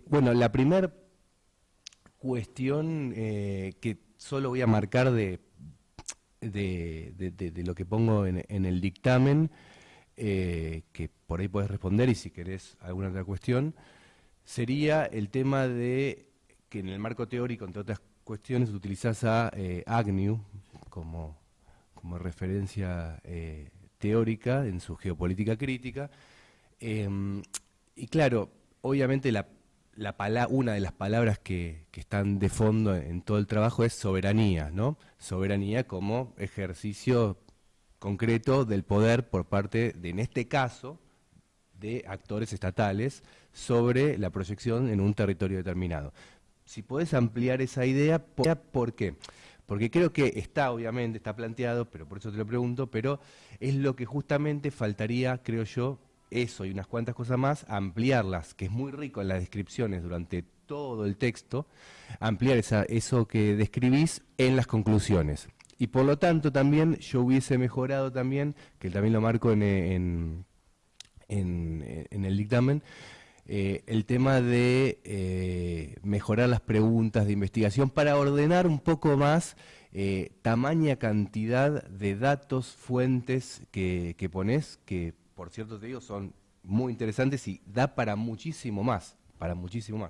Bueno, la primera cuestión que solo voy a marcar de lo que pongo en el dictamen, que por ahí podés responder y si querés alguna otra cuestión, sería el tema de que en el marco teórico, entre otras cuestiones, utilizás a Agnew como referencia teórica en su geopolítica crítica. Y claro, obviamente una de las palabras que están de fondo en todo el trabajo es soberanía, ¿no? Soberanía como ejercicio concreto del poder por parte de, en este caso, de actores estatales sobre la proyección en un territorio determinado. Si podés ampliar esa idea, ¿por qué? Porque creo que obviamente está planteado, pero por eso te lo pregunto, pero es lo que justamente faltaría, creo yo, eso y unas cuantas cosas más, ampliarlas, que es muy rico en las descripciones durante todo el texto, ampliar eso que describís en las conclusiones. Y por lo tanto también yo hubiese mejorado también, que también lo marco en el dictamen, el tema de mejorar las preguntas de investigación para ordenar un poco más tamaña cantidad de datos, fuentes que pones, que por cierto te digo son muy interesantes y da para muchísimo más,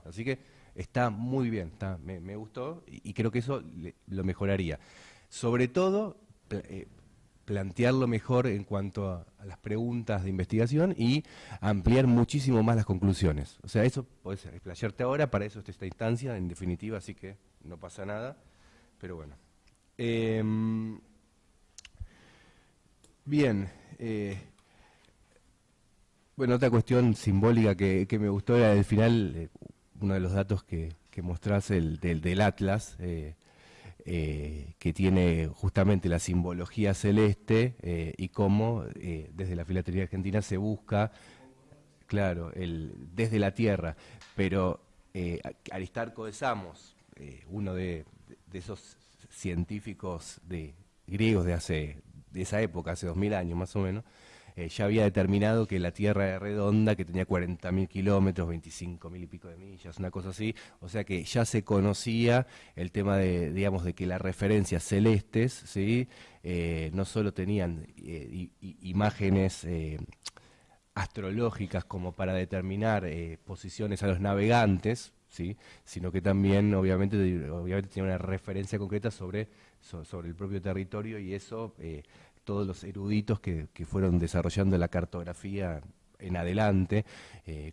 Así que está muy bien, me gustó y creo que eso lo mejoraría. Sobre todo, plantearlo mejor en cuanto a las preguntas de investigación y ampliar muchísimo más las conclusiones. O sea, eso podés explayarte ahora, para eso está esta instancia, en definitiva, así que no pasa nada, pero bueno. Bien, bueno, otra cuestión simbólica que me gustó era al final, uno de los datos que mostrás, del Atlas, que tiene justamente la simbología celeste y cómo desde la Filatería Argentina se busca, claro, desde la tierra, pero Aristarco de Samos, uno de esos científicos griegos de esa época, hace 2000 años más o menos, ya había determinado que la Tierra era redonda, que tenía 40.000 kilómetros, 25.000 y pico de millas, una cosa así, o sea que ya se conocía el tema de, digamos, de que las referencias celestes, ¿sí? No solo tenían imágenes astrológicas como para determinar posiciones a los navegantes, ¿sí? Sino que también obviamente tenía una referencia concreta sobre el propio territorio, y eso todos los eruditos que fueron desarrollando la cartografía en adelante,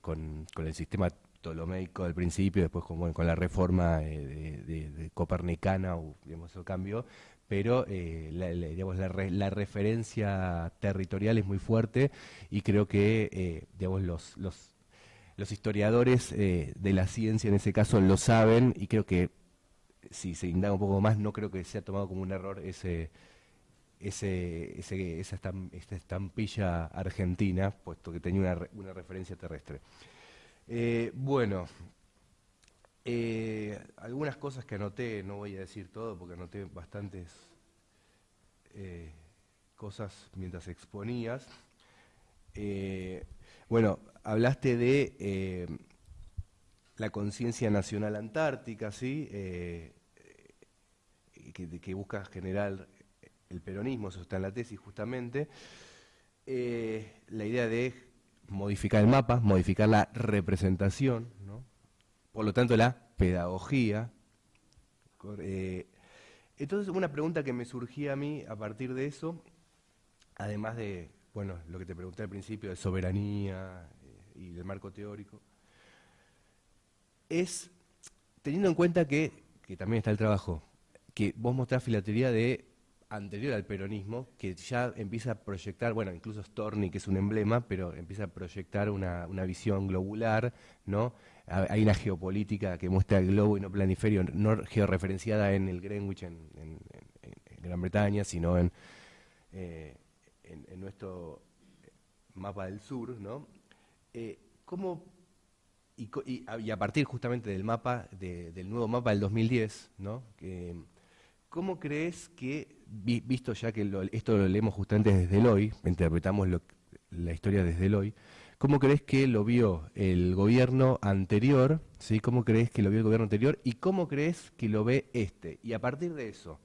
con el sistema ptolomeico del principio, después con la reforma de copernicana, digamos, eso cambió, pero digamos, la referencia territorial es muy fuerte, y creo que digamos, los historiadores de la ciencia en ese caso lo saben, y creo que si se indaga un poco más, no creo que sea tomado como un error esta estampilla argentina, puesto que tenía una referencia terrestre. Bueno, algunas cosas que anoté, no voy a decir todo porque anoté bastantes cosas mientras exponías. Bueno, hablaste de la conciencia nacional antártica, ¿sí? Que busca generar el peronismo, eso está en la tesis justamente. La idea de modificar el mapa, modificar la representación, ¿no? Por lo tanto la pedagogía. Entonces, una pregunta que me surgía a mí a partir de eso, además de, bueno, lo que te pregunté al principio de soberanía y del marco teórico, es, teniendo en cuenta que también está el trabajo, que vos mostrás filatería anterior al peronismo, que ya empieza a proyectar, bueno, incluso Storni, que es un emblema, pero empieza a proyectar una visión globular, ¿no? Hay una geopolítica que muestra el globo y no planiferio, no georreferenciada en el Greenwich en Gran Bretaña, sino en nuestro mapa del sur, ¿no? ¿Cómo, y a partir justamente del mapa, del nuevo mapa del 2010, ¿no? ¿Cómo crees que, visto ya que esto lo leemos justamente desde Deloy, interpretamos la historia desde Deloy, ¿cómo crees que lo vio el gobierno anterior? ¿Sí? ¿Cómo crees que lo vio el gobierno anterior? ¿Y cómo crees que lo ve este? Y a partir de eso,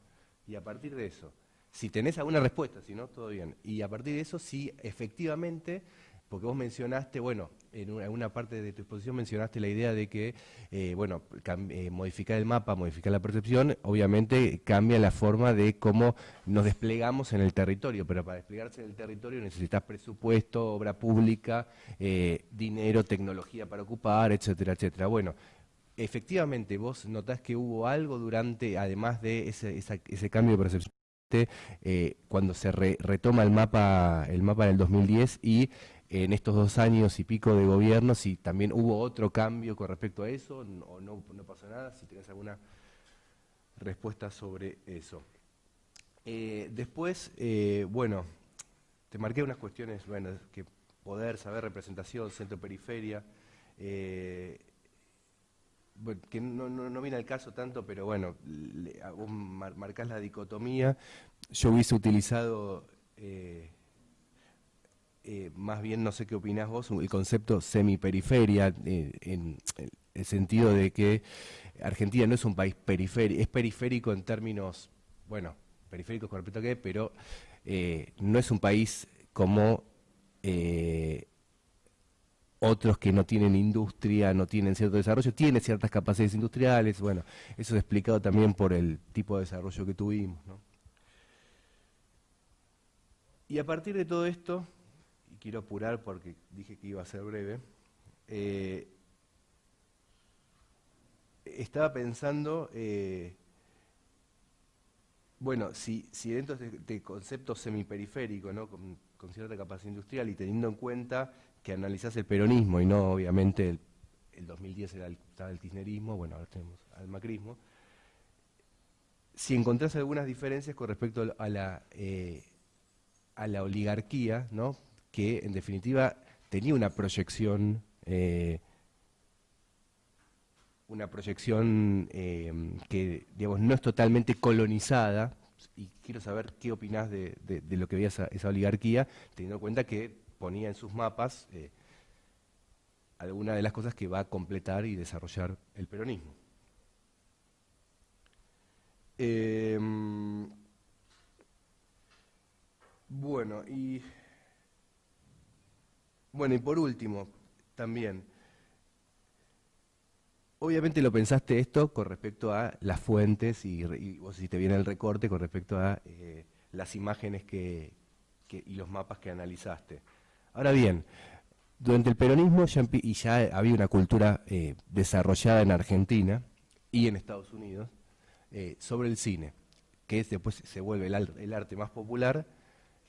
si tenés alguna respuesta, si no, todo bien. Y a partir de eso, si efectivamente, porque vos mencionaste, bueno, en una parte de tu exposición mencionaste la idea de que, bueno, modificar el mapa, modificar la percepción, obviamente cambia la forma de cómo nos desplegamos en el territorio, pero para desplegarse en el territorio necesitas presupuesto, obra pública, dinero, tecnología para ocupar, etcétera, etcétera. Bueno, efectivamente, vos notás que hubo algo durante, además de ese cambio de percepción, cuando se retoma el mapa del 2010 y en estos 2 años y pico de gobierno, si también hubo otro cambio con respecto a eso, o no pasó nada, si tenés alguna respuesta sobre eso. Después, bueno, te marqué unas cuestiones, bueno, que poder, saber, representación, centro-periferia, bueno, que no viene al caso tanto, pero bueno, vos marcás la dicotomía. Yo hubiese utilizado, más bien, no sé qué opinás vos, el concepto semiperiferia, en el sentido de que Argentina no es un país periférico, es periférico en términos, bueno, periféricos con respecto a qué, pero no es un país como otros que no tienen industria, no tienen cierto desarrollo, tiene ciertas capacidades industriales, bueno, eso es explicado también por el tipo de desarrollo que tuvimos, ¿no? Y a partir de todo esto, y quiero apurar porque dije que iba a ser breve, estaba pensando, bueno, si dentro de conceptos semiperiféricos, ¿no? con cierta capacidad industrial y teniendo en cuenta que analizás el peronismo y no obviamente el 2010 estaba el kirchnerismo, bueno, ahora tenemos al macrismo, si encontrás algunas diferencias con respecto a la oligarquía, ¿no? Que en definitiva tenía una proyección que, digamos, no es totalmente colonizada, y quiero saber qué opinás de lo que veía esa oligarquía, teniendo en cuenta que ponía en sus mapas algunas de las cosas que va a completar y desarrollar el peronismo. Bueno, y por último, también, obviamente lo pensaste esto con respecto a las fuentes y vos hiciste bien el recorte con respecto a las imágenes y los mapas que analizaste. Ahora bien, durante el peronismo ya había una cultura desarrollada en Argentina y en Estados Unidos sobre el cine, que después se vuelve el arte más popular,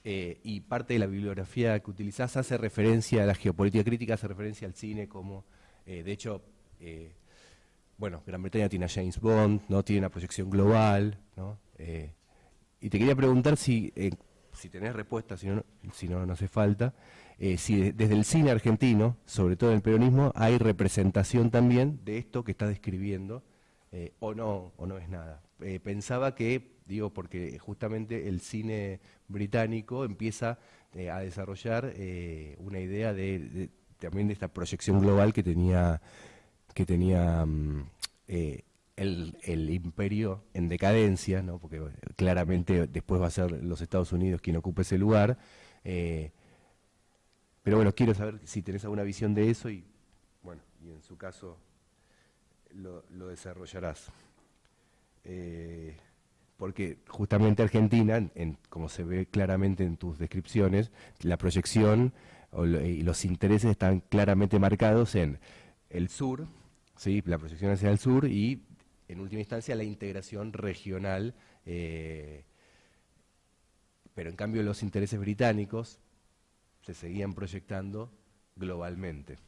y parte de la bibliografía que utilizás hace referencia a la geopolítica crítica, hace referencia al cine como, de hecho, bueno, Gran Bretaña tiene a James Bond, ¿no? Tiene una proyección global, ¿no? Y te quería preguntar si tenés respuesta, si no hace falta, si desde el cine argentino, sobre todo en el peronismo, hay representación también de esto que estás describiendo, o no es nada. Pensaba que, porque justamente el cine británico empieza a desarrollar una idea también de esta proyección global que tenía el imperio en decadencia, ¿no? Porque claramente después va a ser los Estados Unidos quien ocupe ese lugar. Pero bueno, quiero saber si tenés alguna visión de eso y en su caso lo desarrollarás. Porque justamente Argentina, como se ve claramente en tus descripciones, la proyección y los intereses están claramente marcados en el sur, ¿sí? La proyección hacia el sur y, en última instancia, la integración regional, pero en cambio los intereses británicos se seguían proyectando globalmente.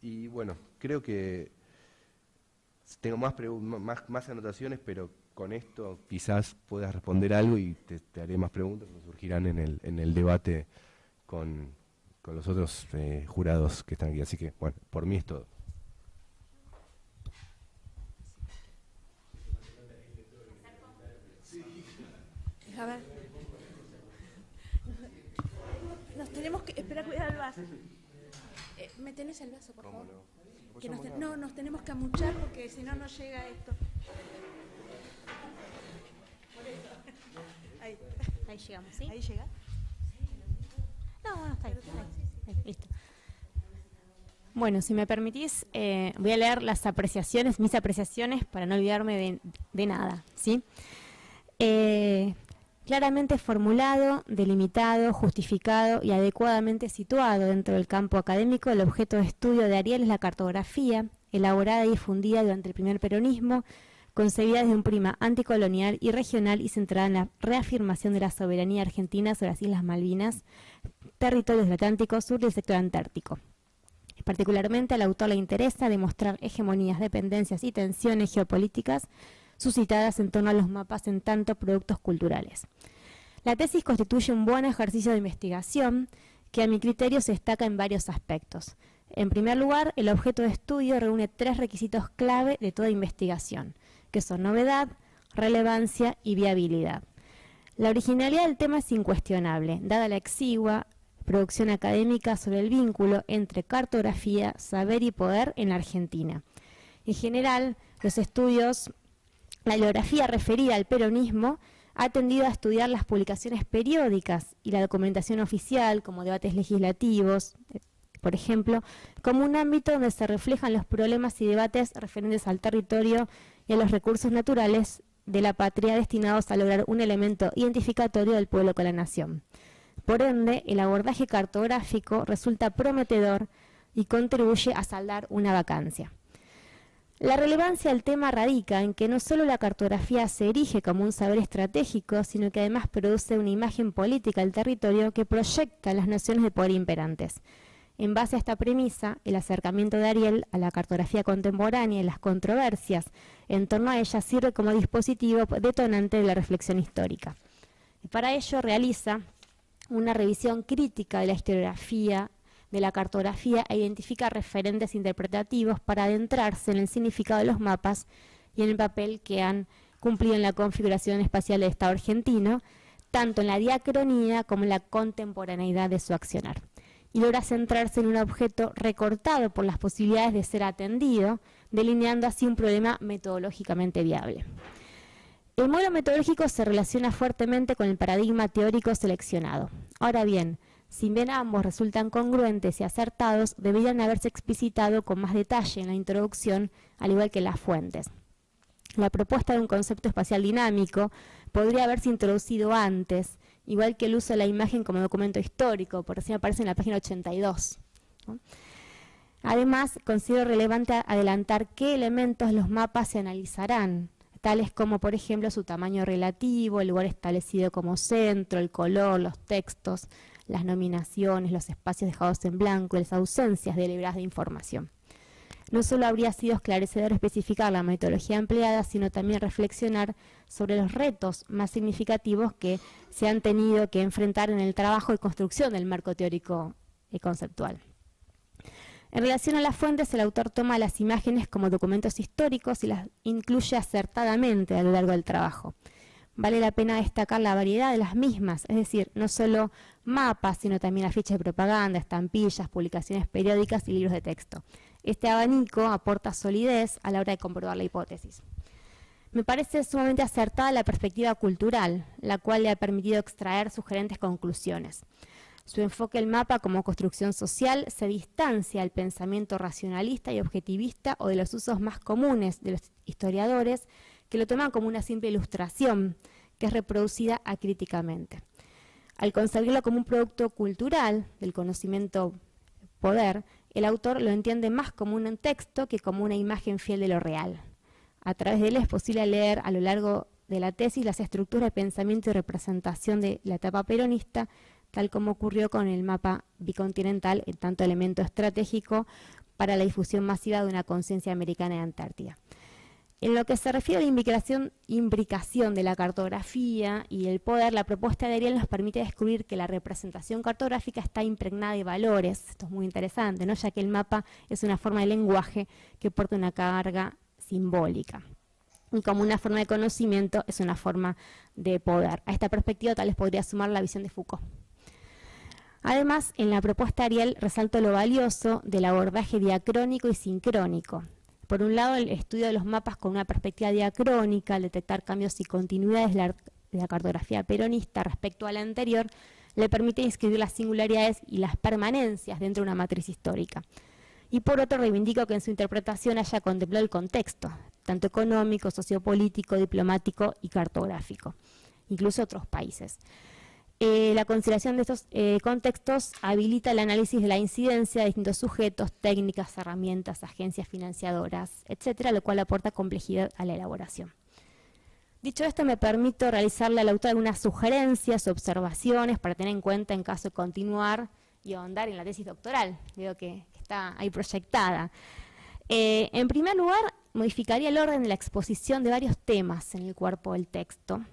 Y bueno, creo que tengo más anotaciones, pero con esto quizás puedas responder algo y te haré más preguntas que surgirán en el debate con los otros jurados que están aquí. Así que, bueno, por mí es todo. A ver. Nos tenemos que... Espera, cuidado el vaso. ¿Me tenés el vaso, por favor? Que nos tenemos que amuchar porque si no, no llega esto. Ahí llegamos, ¿sí? ¿Ahí llega? No, está ahí. Listo. Bueno, si me permitís, voy a leer mis apreciaciones para no olvidarme de nada, ¿sí? Claramente formulado, delimitado, justificado y adecuadamente situado dentro del campo académico, el objeto de estudio de Ariel es la cartografía, elaborada y difundida durante el primer peronismo, concebida desde un prisma anticolonial y regional y centrada en la reafirmación de la soberanía argentina sobre las Islas Malvinas, territorios del Atlántico Sur y el sector antártico. Particularmente al autor le interesa demostrar hegemonías, dependencias y tensiones geopolíticas suscitadas en torno a los mapas en tanto productos culturales. La tesis constituye un buen ejercicio de investigación que a mi criterio se destaca en varios aspectos. En primer lugar, el objeto de estudio reúne 3 requisitos clave de toda investigación, que son novedad, relevancia y viabilidad. La originalidad del tema es incuestionable, dada la exigua producción académica sobre el vínculo entre cartografía, saber y poder en la Argentina. En general, la bibliografía referida al peronismo ha tendido a estudiar las publicaciones periódicas y la documentación oficial, como debates legislativos, por ejemplo, como un ámbito donde se reflejan los problemas y debates referentes al territorio y a los recursos naturales de la patria destinados a lograr un elemento identificatorio del pueblo con la nación. Por ende, el abordaje cartográfico resulta prometedor y contribuye a saldar una vacancia. La relevancia del tema radica en que no solo la cartografía se erige como un saber estratégico, sino que además produce una imagen política del territorio que proyecta las nociones de poder imperantes. En base a esta premisa, el acercamiento de Ariel a la cartografía contemporánea y las controversias en torno a ella sirve como dispositivo detonante de la reflexión histórica. Y para ello realiza una revisión crítica de la historiografía, de la cartografía, e identifica referentes interpretativos para adentrarse en el significado de los mapas y en el papel que han cumplido en la configuración espacial del Estado argentino, tanto en la diacronía como en la contemporaneidad de su accionar. Y logra centrarse en un objeto recortado por las posibilidades de ser atendido, delineando así un problema metodológicamente viable. El modelo metodológico se relaciona fuertemente con el paradigma teórico seleccionado. Ahora bien, si bien ambos resultan congruentes y acertados, deberían haberse explicitado con más detalle en la introducción, al igual que las fuentes. La propuesta de un concepto espacial dinámico podría haberse introducido antes, igual que el uso de la imagen como documento histórico, por ejemplo aparece en la página 82. ¿no? Además, considero relevante adelantar qué elementos de los mapas se analizarán, tales como, por ejemplo, su tamaño relativo, el lugar establecido como centro, el color, los textos, las nominaciones, los espacios dejados en blanco y las ausencias deliberadas de información. No solo habría sido esclarecedor especificar la metodología empleada, sino también reflexionar sobre los retos más significativos que se han tenido que enfrentar en el trabajo y construcción del marco teórico y conceptual. En relación a las fuentes, el autor toma las imágenes como documentos históricos y las incluye acertadamente a lo largo del trabajo. Vale la pena destacar la variedad de las mismas, es decir, no solo mapas, sino también afiches de propaganda, estampillas, publicaciones periódicas y libros de texto. Este abanico aporta solidez a la hora de comprobar la hipótesis. Me parece sumamente acertada la perspectiva cultural, la cual le ha permitido extraer sugerentes conclusiones. Su enfoque del mapa como construcción social se distancia del pensamiento racionalista y objetivista o de los usos más comunes de los historiadores, que lo toman como una simple ilustración que es reproducida acríticamente. Al concebirlo como un producto cultural del conocimiento poder, el autor lo entiende más como un texto que como una imagen fiel de lo real. A través de él es posible leer a lo largo de la tesis las estructuras de pensamiento y representación de la etapa peronista, tal como ocurrió con el mapa bicontinental, en tanto elemento estratégico para la difusión masiva de una conciencia americana de Antártida. En lo que se refiere a la imbricación de la cartografía y el poder, la propuesta de Ariel nos permite descubrir que la representación cartográfica está impregnada de valores. Esto es muy interesante, ¿no? Ya que el mapa es una forma de lenguaje que porta una carga simbólica. Y como una forma de conocimiento es una forma de poder. A esta perspectiva tal vez podría sumar la visión de Foucault. Además, en la propuesta de Ariel resalto lo valioso del abordaje diacrónico y sincrónico. Por un lado, el estudio de los mapas con una perspectiva diacrónica, al detectar cambios y continuidades de la cartografía peronista respecto a la anterior, le permite inscribir las singularidades y las permanencias dentro de una matriz histórica. Y por otro, reivindico que en su interpretación haya contemplado el contexto, tanto económico, sociopolítico, diplomático y cartográfico, incluso otros países. La consideración de estos contextos habilita el análisis de la incidencia de distintos sujetos, técnicas, herramientas, agencias financiadoras, etcétera, lo cual aporta complejidad a la elaboración. Dicho esto, me permito realizarle al autor algunas sugerencias, observaciones para tener en cuenta en caso de continuar y ahondar en la tesis doctoral. Veo que está ahí proyectada. En primer lugar, modificaría el orden de la exposición de varios temas en el cuerpo del texto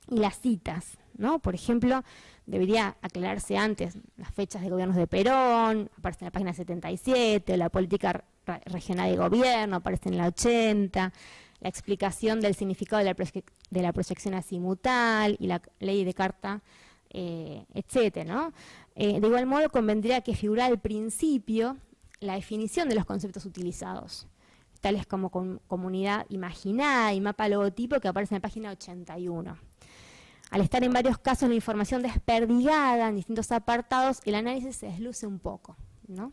y las citas, ¿no? Por ejemplo, debería aclararse antes las fechas de gobiernos de Perón, aparece en la página 77, la política regional de gobierno, aparece en la 80, la explicación del significado de la proyección azimutal y la ley de Carta, etcétera, ¿no? De igual modo, convendría que figurara al principio la definición de los conceptos utilizados, tales como comunidad imaginada y mapa logotipo, que aparece en la página 81. Al estar en varios casos la información desperdigada en distintos apartados, el análisis se desluce un poco, ¿no?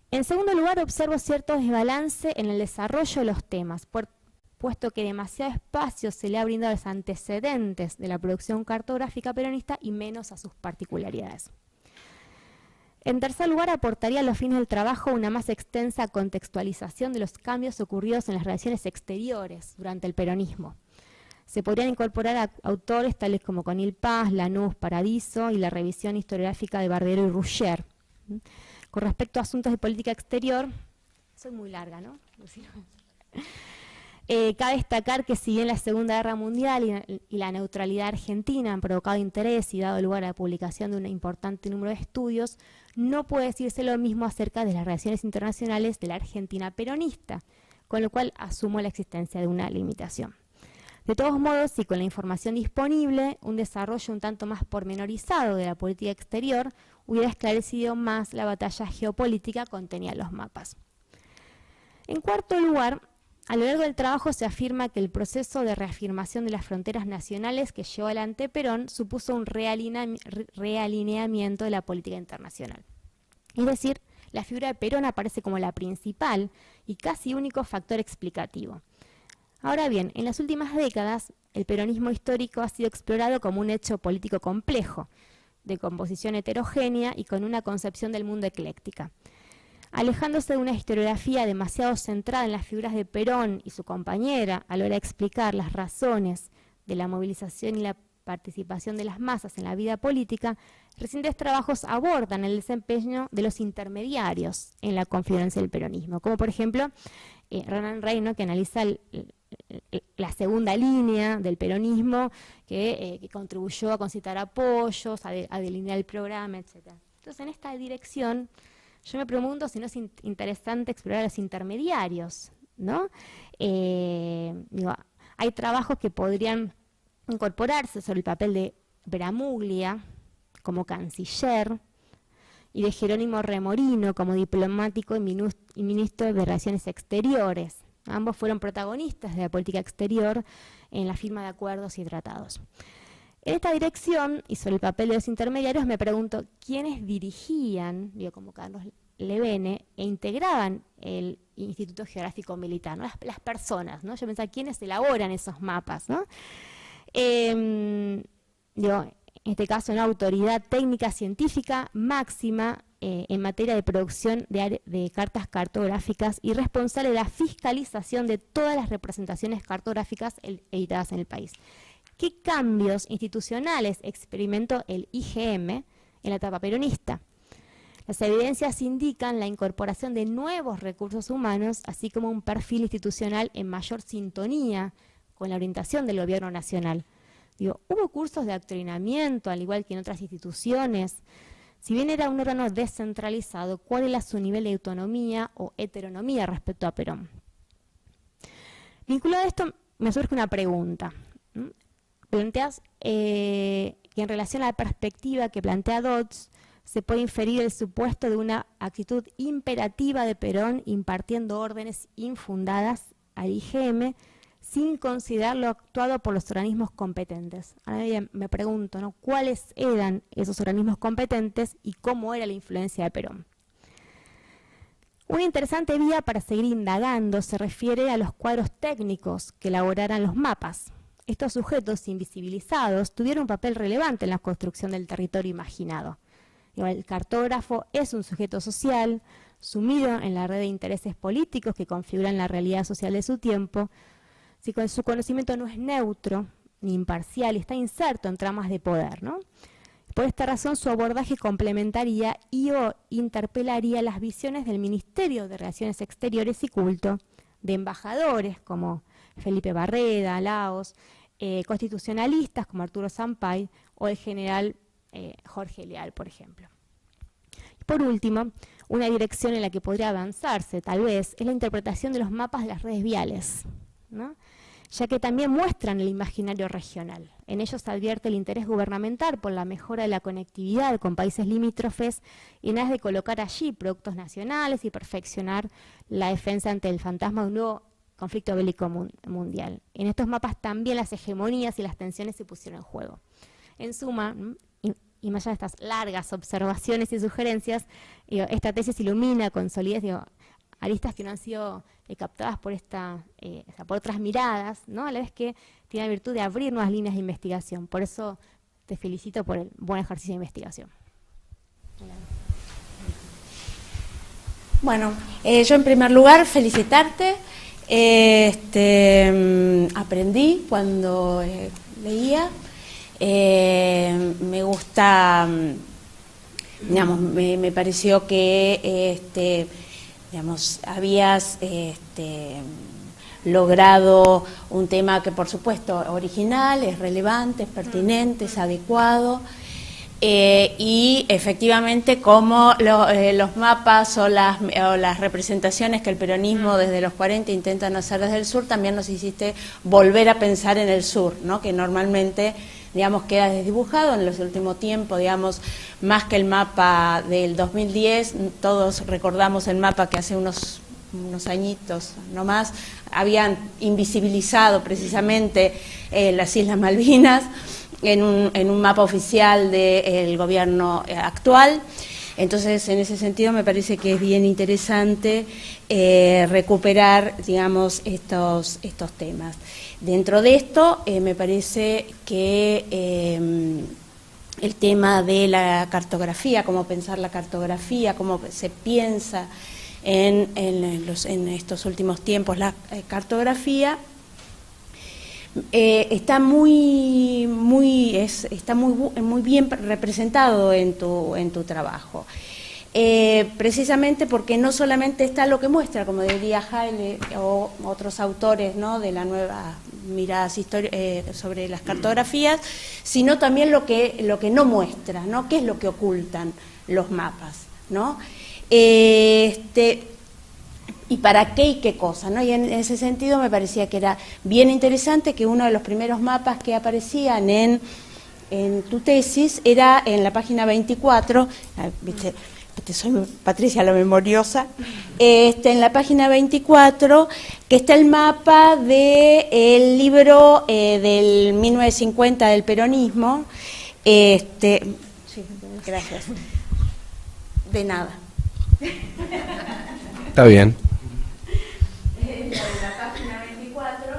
En segundo lugar, observo cierto desbalance en el desarrollo de los temas. puesto que demasiado espacio se le ha brindado a los antecedentes de la producción cartográfica peronista y menos a sus particularidades. En tercer lugar, aportaría a los fines del trabajo una más extensa contextualización de los cambios ocurridos en las relaciones exteriores durante el peronismo. Se podrían incorporar a autores tales como Conil Paz, Lanús, Paradiso y la revisión historiográfica de Barbero y Rougier. Con respecto a asuntos de política exterior, soy muy larga, ¿no? Cabe destacar que si bien la Segunda Guerra Mundial y la neutralidad argentina han provocado interés y dado lugar a la publicación de un importante número de estudios, no puede decirse lo mismo acerca de las relaciones internacionales de la Argentina peronista, con lo cual asumo la existencia de una limitación. De todos modos, y con la información disponible, un desarrollo un tanto más pormenorizado de la política exterior hubiera esclarecido más la batalla geopolítica contenida en los mapas. En cuarto lugar, a lo largo del trabajo se afirma que el proceso de reafirmación de las fronteras nacionales que llevó adelante Perón supuso un realineamiento de la política internacional. Es decir, la figura de Perón aparece como la principal y casi único factor explicativo. Ahora bien, en las últimas décadas, el peronismo histórico ha sido explorado como un hecho político complejo, de composición heterogénea y con una concepción del mundo ecléctica. Alejándose de una historiografía demasiado centrada en las figuras de Perón y su compañera a la hora de explicar las razones de la movilización y la participación de las masas en la vida política, recientes trabajos abordan el desempeño de los intermediarios en la configuración del peronismo, como por ejemplo Renan Rey, ¿no?, que analiza la segunda línea del peronismo que contribuyó a concitar apoyos, a delinear el programa, etc. Entonces, en esta dirección, yo me pregunto si no es interesante explorar a los intermediarios, ¿no? Hay trabajos que podrían incorporarse sobre el papel de Bramuglia como canciller y de Jerónimo Remorino como diplomático y ministro de Relaciones Exteriores. Ambos fueron protagonistas de la política exterior en la firma de acuerdos y tratados. En esta dirección, y sobre el papel de los intermediarios, me pregunto quiénes dirigían, como Carlos Levene, e integraban el Instituto Geográfico Militar, ¿no? Las personas, ¿no? Yo pensaba, ¿quiénes elaboran esos mapas, ¿no? En este caso, una autoridad técnica científica máxima en materia de producción de cartas cartográficas y responsable de la fiscalización de todas las representaciones cartográficas editadas en el país. ¿Qué cambios institucionales experimentó el IGM en la etapa peronista? Las evidencias indican la incorporación de nuevos recursos humanos, así como un perfil institucional en mayor sintonía con la orientación del gobierno nacional. Hubo cursos de adoctrinamiento, al igual que en otras instituciones. Si bien era un órgano descentralizado, ¿cuál era su nivel de autonomía o heteronomía respecto a Perón? Vinculado a esto, me surge una pregunta. Planteas que en relación a la perspectiva que plantea Dodds, se puede inferir el supuesto de una actitud imperativa de Perón impartiendo órdenes infundadas al IGM sin considerar lo actuado por los organismos competentes. Ahora bien, me pregunto, ¿no?, ¿cuáles eran esos organismos competentes y cómo era la influencia de Perón? Una interesante vía para seguir indagando se refiere a los cuadros técnicos que elaboraran los mapas. Estos sujetos invisibilizados tuvieron un papel relevante en la construcción del territorio imaginado. El cartógrafo es un sujeto social, sumido en la red de intereses políticos que configuran la realidad social de su tiempo. Si con su conocimiento no es neutro ni imparcial, está inserto en tramas de poder, ¿no? Por esta razón, su abordaje complementaría o interpelaría las visiones del Ministerio de Relaciones Exteriores y Culto, de embajadores como Felipe Barreda, Laos, constitucionalistas como Arturo Sampay o el general Jorge Leal, por ejemplo. Y por último, una dirección en la que podría avanzarse, tal vez, es la interpretación de los mapas de las redes viales, ¿no?, ya que también muestran el imaginario regional. En ellos se advierte el interés gubernamental por la mejora de la conectividad con países limítrofes y en aras de colocar allí productos nacionales y perfeccionar la defensa ante el fantasma de un nuevo conflicto bélico mundial. En estos mapas también las hegemonías y las tensiones se pusieron en juego. En suma, y más allá de estas largas observaciones y sugerencias, esta tesis ilumina con solidez aristas que no han sido captadas por por otras miradas, ¿no? A la vez que tiene la virtud de abrir nuevas líneas de investigación. Por eso te felicito por el buen ejercicio de investigación. Bueno, yo en primer lugar felicitarte. Aprendí cuando leía. Me gusta, digamos, me pareció que digamos, habías logrado un tema que por supuesto original, es relevante, es pertinente, es adecuado, y efectivamente como los mapas o las representaciones que el peronismo desde los 40 intentan hacer desde el sur, también nos hiciste volver a pensar en el sur, ¿no? Que normalmente, digamos, queda desdibujado en los últimos tiempos, digamos, más que el mapa del 2010, todos recordamos el mapa que hace unos añitos nomás habían invisibilizado precisamente las Islas Malvinas en un mapa oficial del gobierno actual. Entonces, en ese sentido, me parece que es bien interesante recuperar, digamos, estos temas. Dentro de esto, me parece que el tema de la cartografía, cómo pensar la cartografía, cómo se piensa en estos últimos tiempos la cartografía, está muy bien representado en tu trabajo. Precisamente porque no solamente está lo que muestra, como diría Haile o otros autores, ¿no?, de la nueva mirada sobre las cartografías, sino también lo que no muestra, ¿no?, qué es lo que ocultan los mapas, ¿no? Y para qué y qué cosa, ¿no? Y en ese sentido me parecía que era bien interesante que uno de los primeros mapas que aparecían en tu tesis era en la página 24, ¿viste? Soy Patricia la memoriosa, en la página 24, que está el mapa del libro del 1950 del peronismo. Sí, gracias. De nada. Está bien. En la página 24,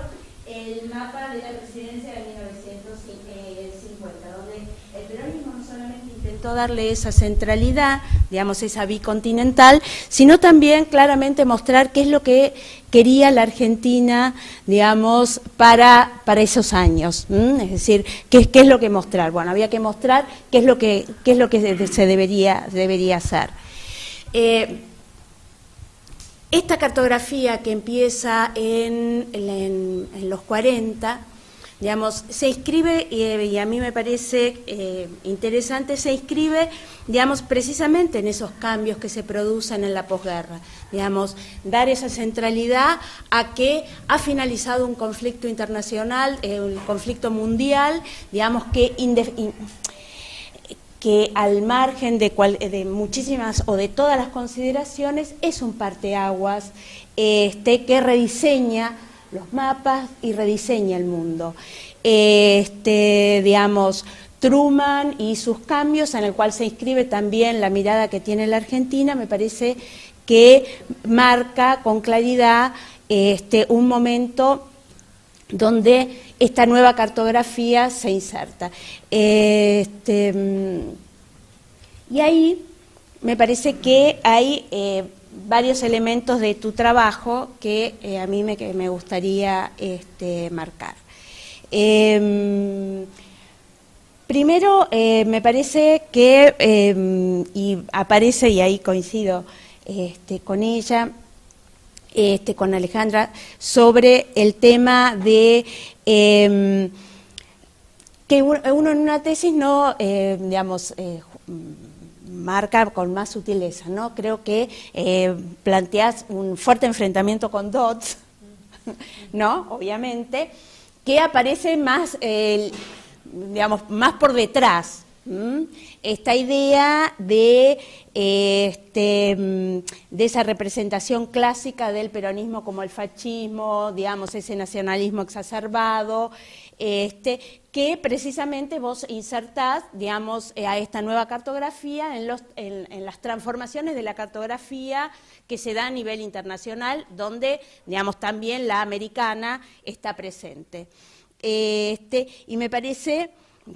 el mapa de la presidencia de 1950, donde el peronismo no solamente intentó darle esa centralidad, digamos, esa bicontinental, sino también claramente mostrar qué es lo que quería la Argentina, digamos, para esos años. Es decir, ¿qué es lo que mostrar? Bueno, había que mostrar qué es lo que se debería hacer. Esta cartografía que empieza en los 40, digamos, se inscribe, y a mí me parece interesante, se inscribe, digamos, precisamente en esos cambios que se producen en la posguerra, digamos, dar esa centralidad a que ha finalizado un conflicto internacional, un conflicto mundial, digamos, que al margen de muchísimas o de todas las consideraciones es un parteaguas que rediseña los mapas y rediseña el mundo. Digamos, Truman y sus cambios, en el cual se inscribe también la mirada que tiene la Argentina, me parece que marca con claridad un momento donde esta nueva cartografía se inserta. Y ahí me parece que hay varios elementos de tu trabajo que a mí me gustaría marcar. Primero, me parece que, y aparece, y ahí coincido con ella, con Alejandra, sobre el tema de que uno en una tesis no, digamos, marca con más sutileza, ¿no? Creo que planteas un fuerte enfrentamiento con Dodds, ¿no? Obviamente, que aparece más, digamos, más por detrás, esta idea de esa representación clásica del peronismo como el fascismo, digamos, ese nacionalismo exacerbado, que precisamente vos insertás, digamos, a esta nueva cartografía en las transformaciones de la cartografía que se da a nivel internacional, donde, digamos, también la americana está presente. Y me parece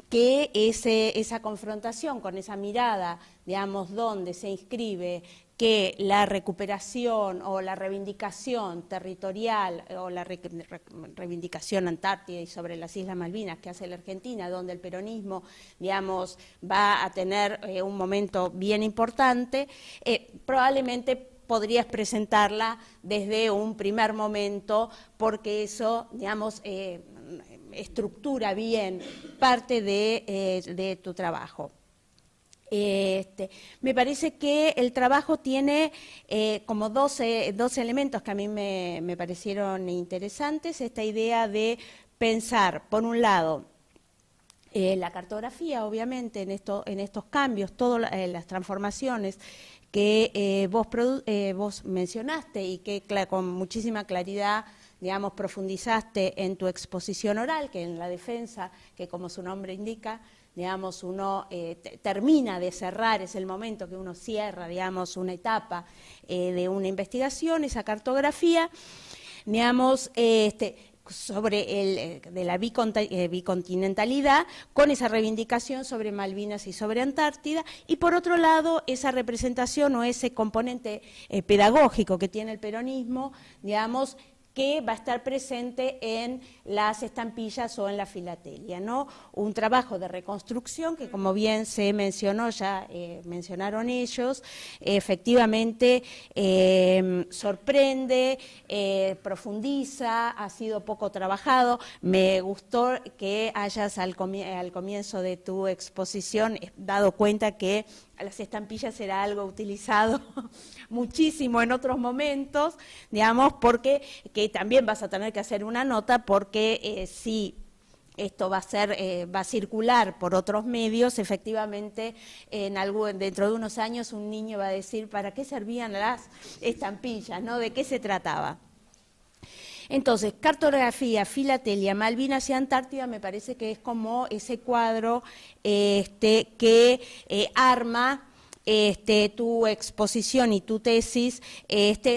que esa confrontación con esa mirada, digamos, donde se inscribe que la recuperación o la reivindicación territorial o la reivindicación antártida y sobre las Islas Malvinas que hace la Argentina, donde el peronismo, digamos, va a tener un momento bien importante, probablemente podrías presentarla desde un primer momento, porque eso, digamos, estructura bien parte de tu trabajo. Me parece que el trabajo tiene como dos elementos que a mí me parecieron interesantes. Esta idea de pensar, por un lado, la cartografía, obviamente, en estos cambios, todas las transformaciones que vos mencionaste y que con muchísima claridad, digamos, profundizaste en tu exposición oral, que en la defensa, que como su nombre indica, digamos, uno termina de cerrar, es el momento que uno cierra, digamos, una etapa de una investigación, esa cartografía, digamos, sobre de la bicontinentalidad, con esa reivindicación sobre Malvinas y sobre Antártida, y por otro lado, esa representación o ese componente pedagógico que tiene el peronismo, digamos, que va a estar presente en las estampillas o en la filatelia, ¿no? Un trabajo de reconstrucción que, como bien se mencionó, ya mencionaron ellos, efectivamente sorprende, profundiza, ha sido poco trabajado. Me gustó que hayas al comienzo de tu exposición dado cuenta que las estampillas era algo utilizado muchísimo en otros momentos, digamos, porque que también vas a tener que hacer una nota, porque si esto va a circular por otros medios, efectivamente, dentro de unos años un niño va a decir ¿para qué servían las estampillas?, ¿no? ¿De qué se trataba? Entonces, cartografía, filatelia, Malvinas y Antártida, me parece que es como ese cuadro que arma tu exposición y tu tesis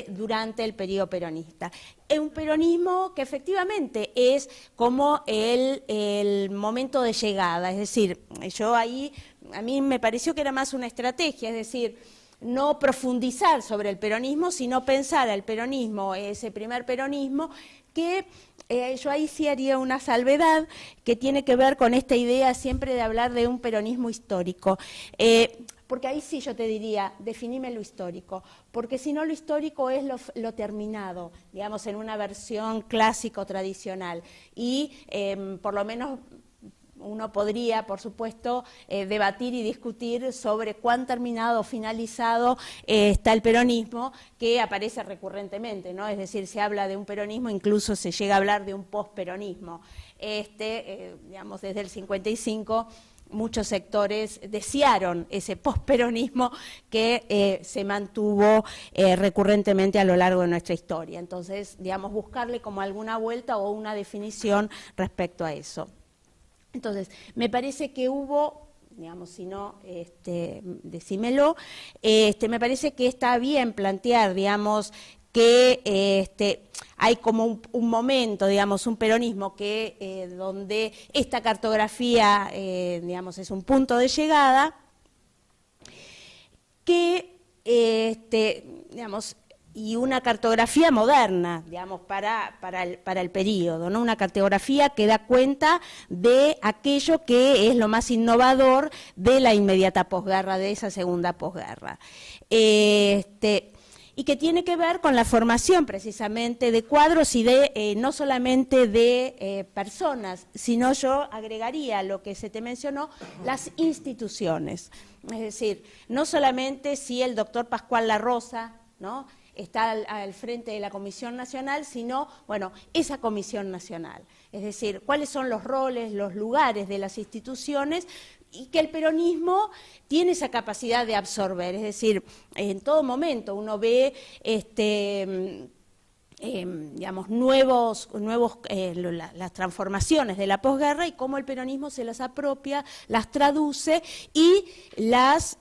durante el periodo peronista. Es un peronismo que efectivamente es como el momento de llegada, es decir, a mí me pareció que era más una estrategia, es decir, no profundizar sobre el peronismo, sino pensar al peronismo, ese primer peronismo, que yo ahí sí haría una salvedad que tiene que ver con esta idea siempre de hablar de un peronismo histórico. Porque ahí sí yo te diría, definime lo histórico, porque si no lo histórico es lo terminado, digamos, en una versión clásico tradicional, y por lo menos uno podría, por supuesto, debatir y discutir sobre cuán terminado o finalizado está el peronismo, que aparece recurrentemente, ¿no? Es decir, se habla de un peronismo, incluso se llega a hablar de un posperonismo. Digamos, desde el 55, muchos sectores desearon ese posperonismo que se mantuvo recurrentemente a lo largo de nuestra historia. Entonces, digamos, buscarle como alguna vuelta o una definición respecto a eso. Entonces, me parece que hubo, digamos, si no, decímelo, me parece que está bien plantear, digamos, que hay como un momento, digamos, un peronismo que donde esta cartografía, digamos, es un punto de llegada, que, digamos, y una cartografía moderna, digamos, para el periodo, ¿no? Una cartografía que da cuenta de aquello que es lo más innovador de la inmediata posguerra, de esa segunda posguerra. Y que tiene que ver con la formación precisamente de cuadros y de no solamente de personas, sino yo agregaría lo que se te mencionó, las instituciones. Es decir, no solamente si el doctor Pascual La Rosa, ¿no?, está al frente de la Comisión Nacional, sino, bueno, esa Comisión Nacional. Es decir, cuáles son los roles, los lugares de las instituciones, y que el peronismo tiene esa capacidad de absorber. Es decir, en todo momento uno ve digamos, las transformaciones de la posguerra y cómo el peronismo se las apropia, las traduce y las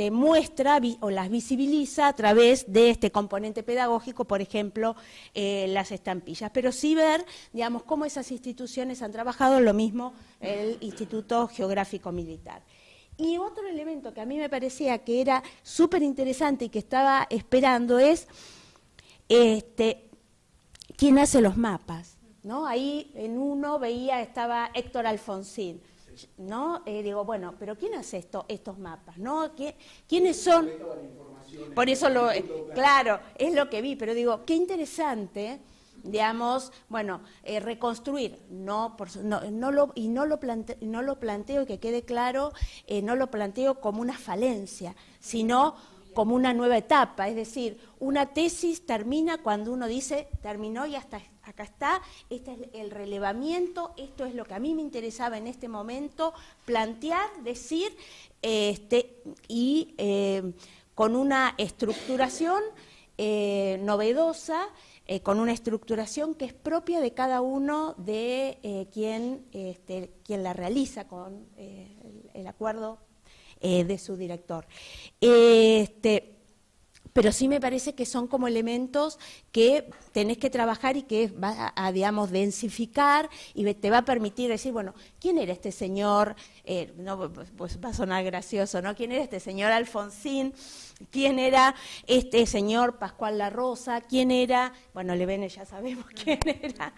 muestra o las visibiliza a través de este componente pedagógico, por ejemplo, las estampillas. Pero sí ver, digamos, cómo esas instituciones han trabajado, lo mismo el Instituto Geográfico Militar. Y otro elemento que a mí me parecía que era súper interesante y que estaba esperando es quién hace los mapas, ¿no? Ahí en uno estaba Héctor Alfonsín, ¿no? Digo, bueno, pero ¿quién hace estos mapas, no? ¿Quiénes son? Por eso claro, es lo que vi, pero digo, qué interesante, digamos, bueno, reconstruir, no lo planteo, y que quede claro, no lo planteo como una falencia, sino como una nueva etapa. Es decir, una tesis termina cuando uno dice, terminó y hasta acá está, este es el relevamiento, esto es lo que a mí me interesaba en este momento, plantear, decir, con una estructuración novedosa, con una estructuración que es propia de cada uno de quien la realiza con el acuerdo de su director. Pero sí me parece que son como elementos que tenés que trabajar y que va a, digamos, densificar y te va a permitir decir, bueno, ¿quién era este señor? No, pues va a sonar gracioso, ¿no? ¿Quién era este señor Alfonsín? ¿Quién era este señor Pascual La Rosa? ¿Quién era? Bueno, Levene ya sabemos quién era.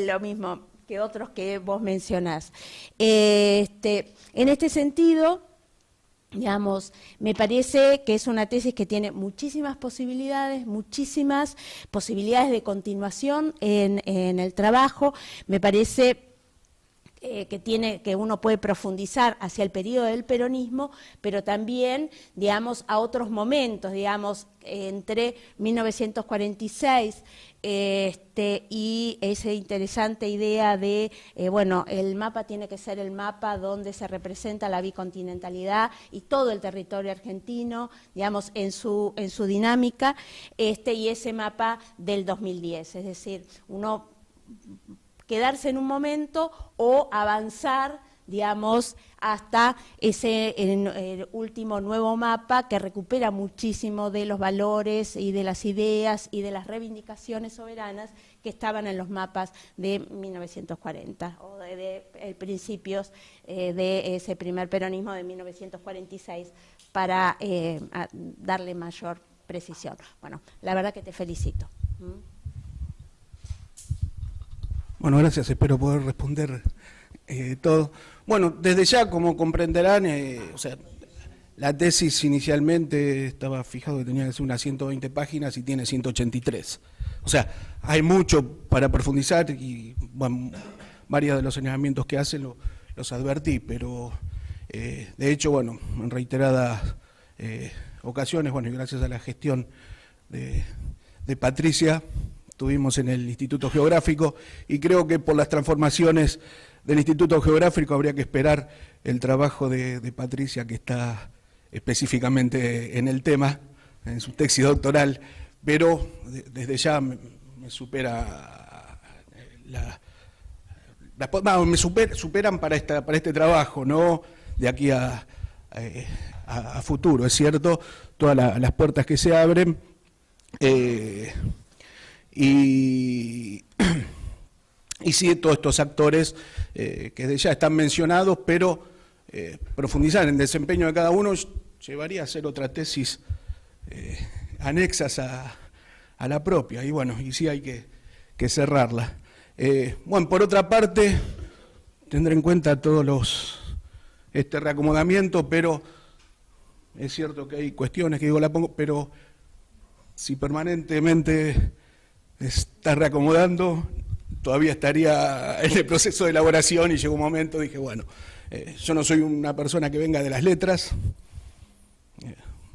Lo mismo que otros que vos mencionás. En este sentido, digamos, me parece que es una tesis que tiene muchísimas posibilidades de continuación en el trabajo. Me parece que uno puede profundizar hacia el periodo del peronismo, pero también, digamos, a otros momentos, digamos, entre 1946 y esa interesante idea de, bueno, el mapa tiene que ser el mapa donde se representa la bicontinentalidad y todo el territorio argentino, digamos, en su dinámica, y ese mapa del 2010, es decir, uno quedarse en un momento o avanzar, digamos, hasta ese último nuevo mapa que recupera muchísimo de los valores y de las ideas y de las reivindicaciones soberanas que estaban en los mapas de 1940 o de principios de ese primer peronismo de 1946 para darle mayor precisión. Bueno, la verdad que te felicito. Bueno, gracias, espero poder responder todo. Bueno, desde ya, como comprenderán, o sea, la tesis inicialmente estaba fijado que tenía que ser unas 120 páginas y tiene 183. O sea, hay mucho para profundizar y bueno, varios de los señalamientos que hacen los advertí, pero de hecho, bueno, en reiteradas ocasiones, bueno, y gracias a la gestión de Patricia, estuvimos en el Instituto Geográfico y creo que por las transformaciones del Instituto Geográfico habría que esperar el trabajo de Patricia, que está específicamente en el tema, en su tesis doctoral, pero desde ya me supera superan para este trabajo, ¿no? De aquí a futuro, es cierto, todas las puertas que se abren. Y sí, todos estos actores que desde ya están mencionados, pero profundizar en el desempeño de cada uno llevaría a hacer otra tesis anexas a la propia, y bueno, y sí hay que cerrarla. Bueno, por otra parte, tendré en cuenta todos este reacomodamiento, pero es cierto que hay cuestiones que digo la pongo, pero si permanentemente está reacomodando, todavía estaría en el proceso de elaboración, y llegó un momento, dije, bueno, yo no soy una persona que venga de las letras,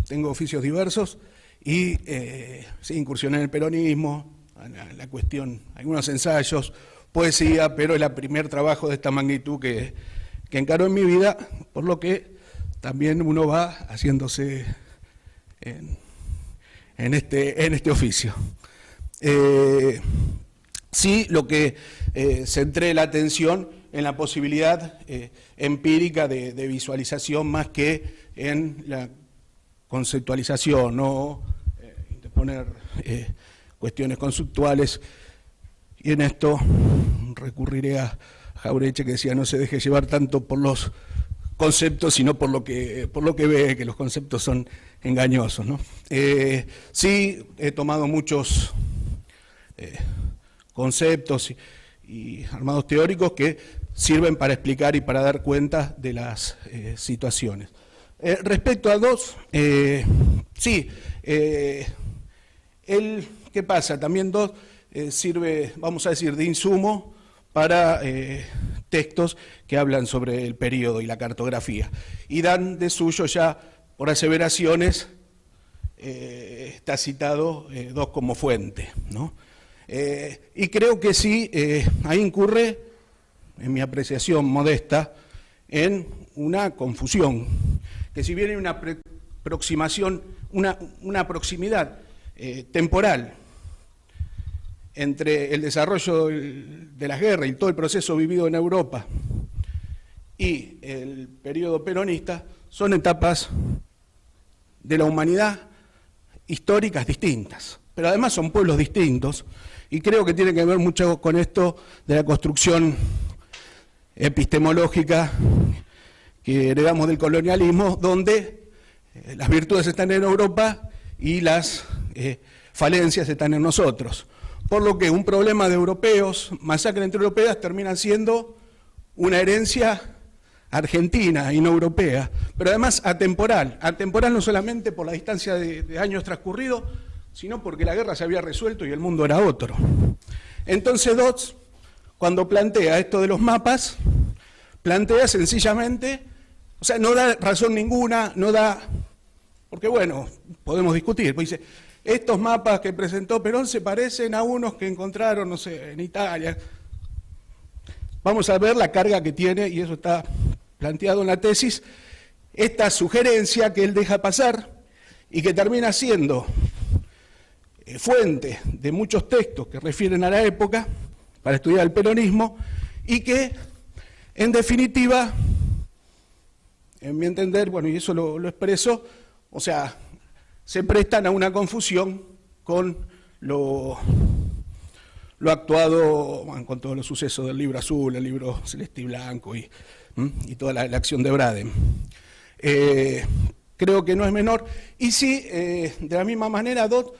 tengo oficios diversos, y sí, incursioné en el peronismo, la cuestión, algunos ensayos, poesía, pero es el primer trabajo de esta magnitud que encaro en mi vida, por lo que también uno va haciéndose en este oficio. Sí, lo que centré la atención en la posibilidad empírica de visualización más que en la conceptualización, no interponer cuestiones conceptuales, y en esto recurriré a Jauretche, que decía no se deje llevar tanto por los conceptos, sino por lo que ve, que los conceptos son engañosos, ¿no? Sí, he tomado muchos conceptos y armados teóricos que sirven para explicar y para dar cuenta de las situaciones. Respecto a Dodds, sí, ¿qué pasa? También Dodds sirve, vamos a decir, de insumo para textos que hablan sobre el periodo y la cartografía, y dan de suyo ya por aseveraciones, está citado Dodds como fuente, ¿no? Y creo que sí, ahí incurre, en mi apreciación modesta, en una confusión, que si bien hay una aproximación, una proximidad temporal entre el desarrollo de las guerras y todo el proceso vivido en Europa y el periodo peronista, son etapas de la humanidad históricas distintas, pero además son pueblos distintos, y creo que tiene que ver mucho con esto de la construcción epistemológica que heredamos del colonialismo, donde las virtudes están en Europa y las falencias están en nosotros. Por lo que un problema de europeos, masacre entre europeas, termina siendo una herencia argentina y no europea, pero además atemporal no solamente por la distancia de años transcurridos, sino porque la guerra se había resuelto y el mundo era otro. Entonces Dodds, cuando plantea esto de los mapas, plantea sencillamente, o sea, no da razón ninguna, no da, porque bueno, podemos discutir, pues dice, estos mapas que presentó Perón se parecen a unos que encontraron, no sé, en Italia. Vamos a ver la carga que tiene, y eso está planteado en la tesis, esta sugerencia que él deja pasar y que termina siendo fuente de muchos textos que refieren a la época para estudiar el peronismo, y que, en definitiva, en mi entender, bueno, y eso lo expreso, o sea, se prestan a una confusión con lo actuado, bueno, con todos los sucesos del libro azul, el libro celeste y blanco y toda la acción de Braden. Creo que no es menor. Y sí, de la misma manera, Dodds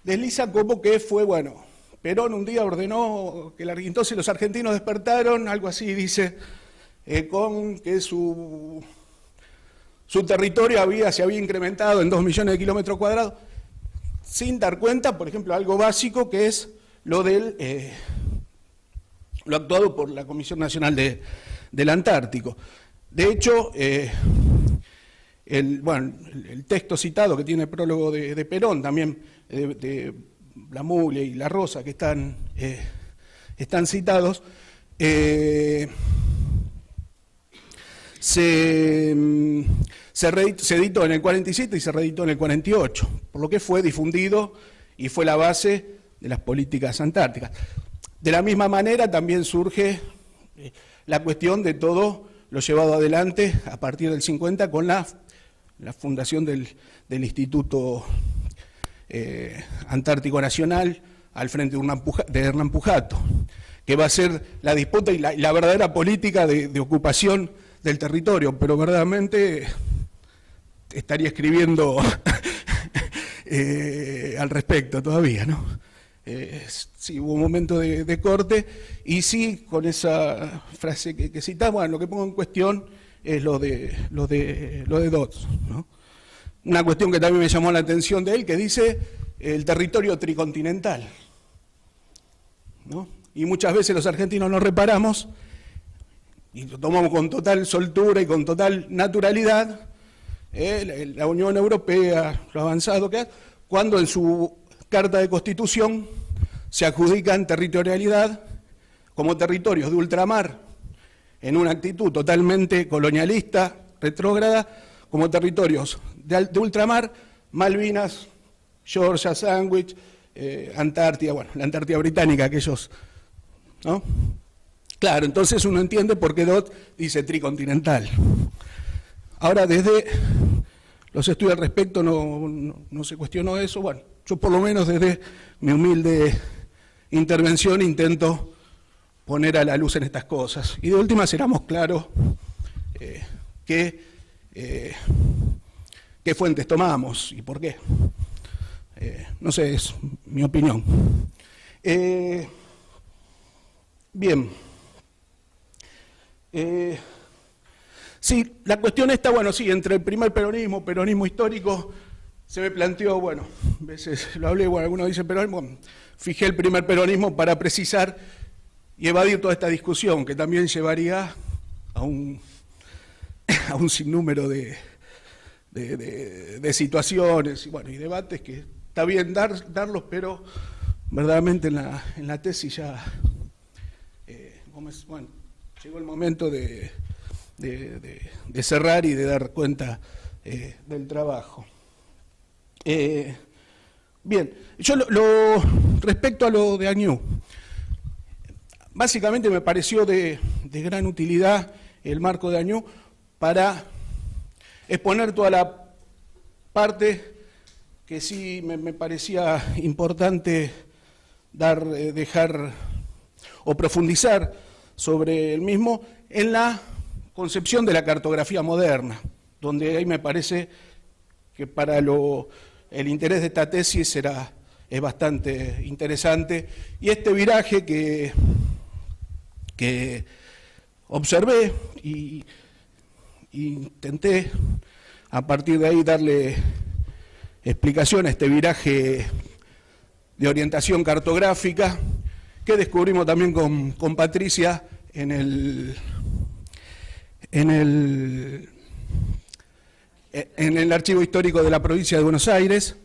desliza como que fue, bueno, Perón un día ordenó que entonces los argentinos despertaron, algo así dice, con que su territorio se había incrementado en 2 millones de kilómetros cuadrados, sin dar cuenta, por ejemplo, algo básico que es lo actuado por la Comisión Nacional del Antártico. De hecho, el texto citado que tiene el prólogo de Perón, también de Blamuglia y La Rosa, que están citados, se editó en el 47 y se reeditó en el 48, por lo que fue difundido y fue la base de las políticas antárticas. De la misma manera también surge la cuestión de todo lo llevado adelante a partir del 50 con la fundación del Instituto Antártico Nacional al frente de Hernán Pujato, que va a ser la disputa y la verdadera política de ocupación del territorio, pero verdaderamente estaría escribiendo al respecto todavía, ¿no? Sí, hubo un momento de corte, y sí, con esa frase que citás, bueno, lo que pongo en cuestión es lo de Dodds, ¿no? Una cuestión que también me llamó la atención de él, que dice el territorio tricontinental, ¿no? Y muchas veces los argentinos nos reparamos y lo tomamos con total soltura y con total naturalidad, la Unión Europea, lo avanzado que es, cuando en su Carta de Constitución se adjudican territorialidad como territorios de ultramar, en una actitud totalmente colonialista, retrógrada, como territorios de ultramar, Malvinas, Georgia, Sandwich, Antártida, bueno, la Antártida británica, aquellos, ¿no? Claro, entonces uno entiende por qué Dodd dice tricontinental. Ahora, desde los estudios al respecto no se cuestionó eso. Bueno, yo por lo menos desde mi humilde intervención intento poner a la luz en estas cosas. Y de última seramos claros qué fuentes tomamos y por qué. No sé, es mi opinión. Bien. Sí, la cuestión está, bueno, sí, entre el primer peronismo histórico, se me planteó, bueno, a veces lo hablé, bueno, algunos dicen peronismo, bueno, fijé el primer peronismo para precisar y evadir toda esta discusión, que también llevaría a un sinnúmero de situaciones y, bueno, y debates que está bien darlos, pero verdaderamente en la tesis ya, bueno, llegó el momento de cerrar y de dar cuenta del trabajo. Bien, yo respecto a lo de Agnew, básicamente me pareció de gran utilidad el marco de Agnew para exponer toda la parte que sí me parecía importante dejar o profundizar sobre el mismo en la concepción de la cartografía moderna, donde ahí me parece que para el interés de esta tesis es bastante interesante, y este viraje que observé y intenté a partir de ahí darle explicación a este viraje de orientación cartográfica que descubrimos también con Patricia en el Archivo Histórico de la Provincia de Buenos Aires,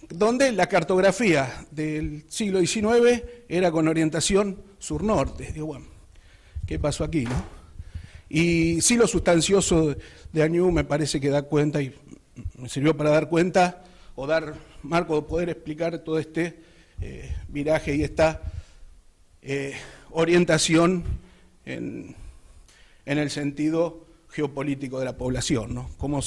donde la cartografía del siglo XIX era con orientación sur-norte. Digo, bueno, ¿qué pasó aquí, no? Y sí, lo sustancioso de Agnew me parece que da cuenta, y me sirvió para dar cuenta, o dar marco, poder explicar todo este viraje y esta orientación en el sentido geopolítico de la población, ¿no? Cómo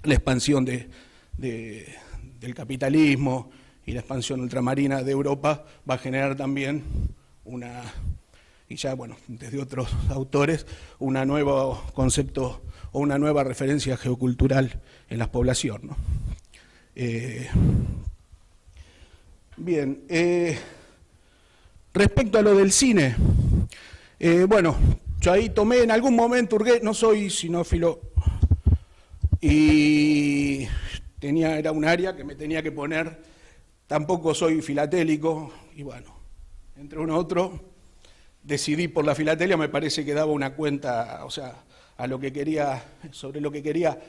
la expansión del capitalismo y la expansión ultramarina de Europa va a generar también y ya, bueno, desde otros autores, un nuevo concepto o una nueva referencia geocultural en la población, ¿no? Bien, respecto a lo del cine, bueno, yo ahí tomé en algún momento, no soy cinófilo, y era un área que me tenía que poner, tampoco soy filatélico, y bueno, entre uno y otro, decidí por la filatelia, me parece que daba una cuenta, o sea, sobre lo que quería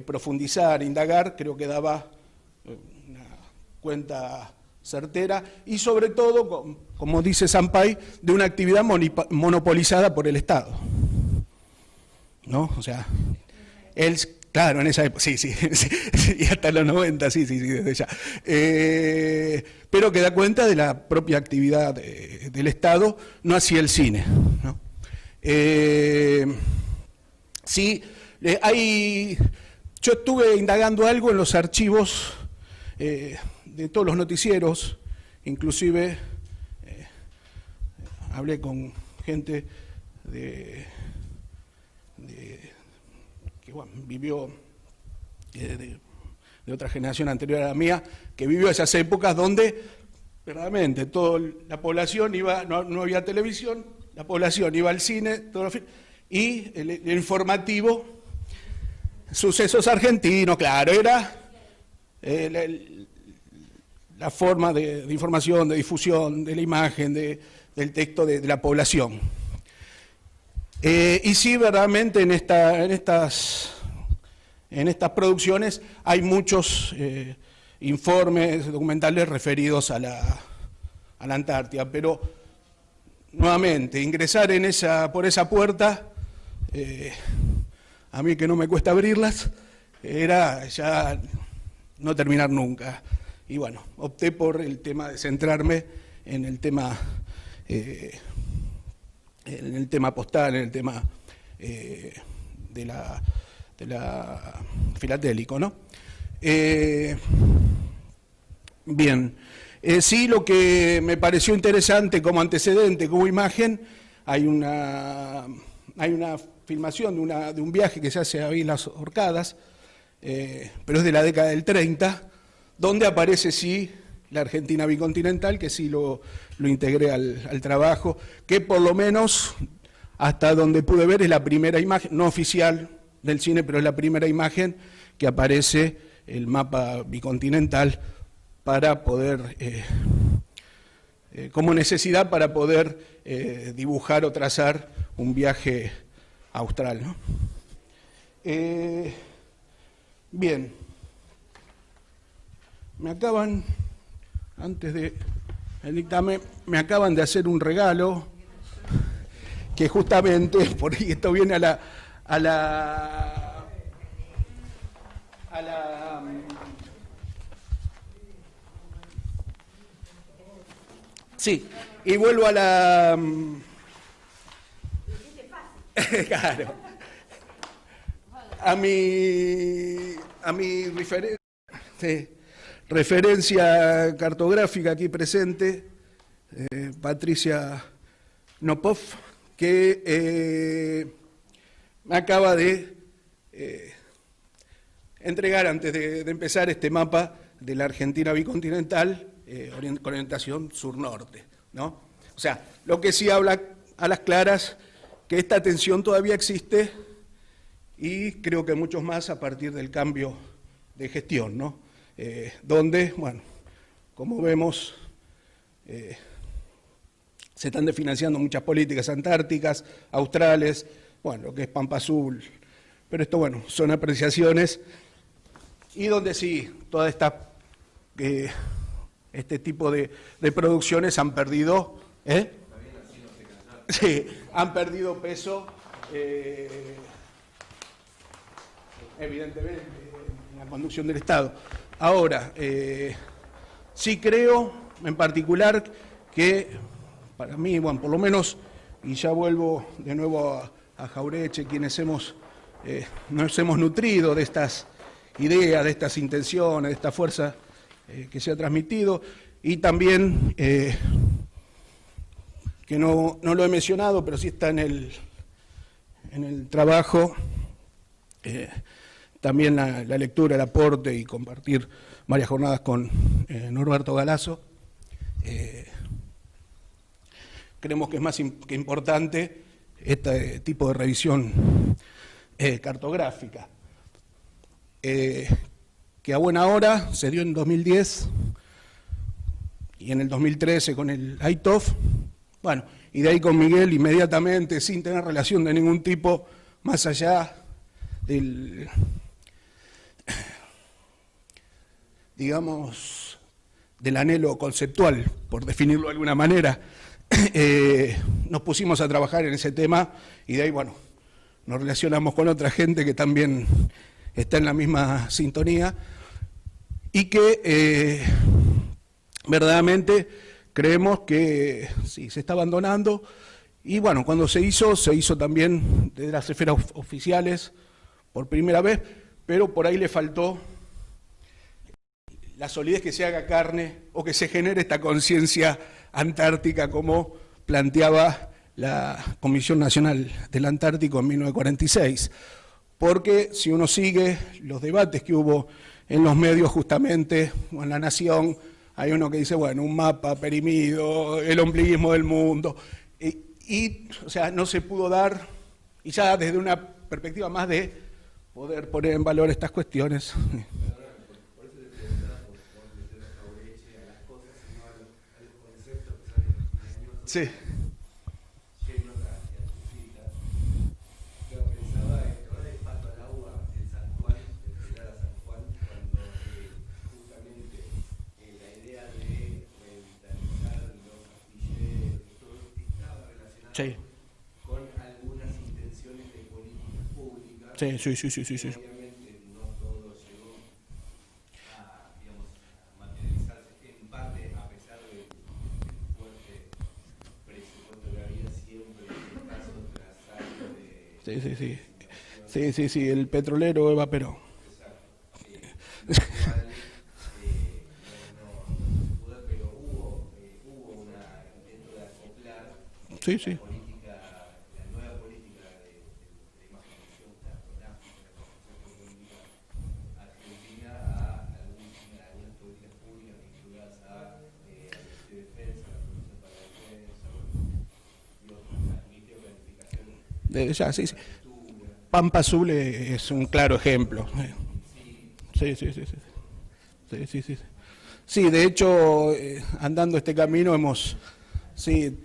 profundizar, indagar, creo que daba una cuenta certera y sobre todo, como dice Sampay, de una actividad monopolizada por el Estado, ¿no? O sea, él, claro, en esa época, sí, y hasta los 90, sí, desde ya. Pero que da cuenta de la propia actividad del Estado, no hacia el cine, ¿no? Sí, yo estuve indagando algo en los archivos de todos los noticieros, inclusive hablé con gente que bueno, vivió de otra generación anterior a la mía, que vivió esas épocas donde verdaderamente toda la población iba, no había televisión, la población iba al cine, y el informativo, sucesos argentinos, claro, era la forma de información, de difusión, de la imagen, del texto de la población. Y sí, verdaderamente en en estas producciones hay muchos informes documentales referidos a la Antártida, pero nuevamente, ingresar por esa puerta, a mí que no me cuesta abrirlas, era ya no terminar nunca. Y bueno, opté por el tema de centrarme en el tema postal, en el tema de la filatélico, ¿no? Bien, sí, lo que me pareció interesante como antecedente, como imagen, hay una filmación de un viaje que se hace a Islas Orcadas, pero es de la década del 30, donde aparece sí la Argentina bicontinental, que sí lo integré al trabajo, que por lo menos hasta donde pude ver es la primera imagen, no oficial del cine, pero es la primera imagen que aparece el mapa bicontinental para poder, como necesidad para poder dibujar o trazar un viaje austral, ¿no? Bien, me acaban, antes del dictamen, me acaban de hacer un regalo que justamente, por ahí esto viene a la sí, y vuelvo a la claro, a mi referencia cartográfica aquí presente, Patricia Nopov, que me acaba de entregar antes de empezar este mapa de la Argentina bicontinental con orientación sur-norte, ¿no? O sea, lo que sí habla a las claras que esta tensión todavía existe y creo que muchos más a partir del cambio de gestión, ¿no? Donde, bueno, como vemos, se están desfinanciando muchas políticas antárticas, australes, bueno, lo que es Pampa Azul, pero esto, bueno, son apreciaciones, y donde sí, toda este tipo de producciones han perdido, sí, han perdido peso, evidentemente, en la conducción del Estado. Ahora, sí creo, en particular, que para mí, bueno, por lo menos, y ya vuelvo de nuevo a Jauretche, quienes nos hemos nutrido de estas ideas, de estas intenciones, de esta fuerza que se ha transmitido, y también, que no lo he mencionado, pero sí está en el trabajo, también la lectura, el aporte y compartir varias jornadas con Norberto Galazo. Creemos que es más que importante este tipo de revisión cartográfica, que a buena hora se dio en 2010 y en el 2013 con el AITOF, bueno, y de ahí con Miguel inmediatamente, sin tener relación de ningún tipo, más allá del, digamos, del anhelo conceptual, por definirlo de alguna manera, nos pusimos a trabajar en ese tema y de ahí, bueno, nos relacionamos con otra gente que también está en la misma sintonía y que verdaderamente creemos que sí, se está abandonando y bueno, cuando se hizo también desde las esferas oficiales por primera vez, pero por ahí le faltó la solidez que se haga carne o que se genere esta conciencia antártica como planteaba la Comisión Nacional del Antártico en 1946, porque si uno sigue los debates que hubo en los medios justamente, o en La Nación, hay uno que dice, bueno, un mapa perimido, el ombliguismo del mundo, o sea, no se pudo dar, y ya desde una perspectiva más de poder poner en valor estas cuestiones. Sí. Sí. con algunas intenciones de políticas públicas. Sí. Obviamente no todo llegó a, digamos, a materializarse en parte a pesar del fuerte presupuesto que había siempre en paso tras años de... Sí, el petrolero Eva Perón. Exacto. Pero hubo una intento de acoplar Sí. la nueva política de imaginación cartográfica, de la política argentina a algunas políticas públicas vinculadas a la de defensa, la producción para la defensa, y otras planificación. Sí. Pampa Azul es un claro ejemplo. Sí, de hecho, andando este camino hemos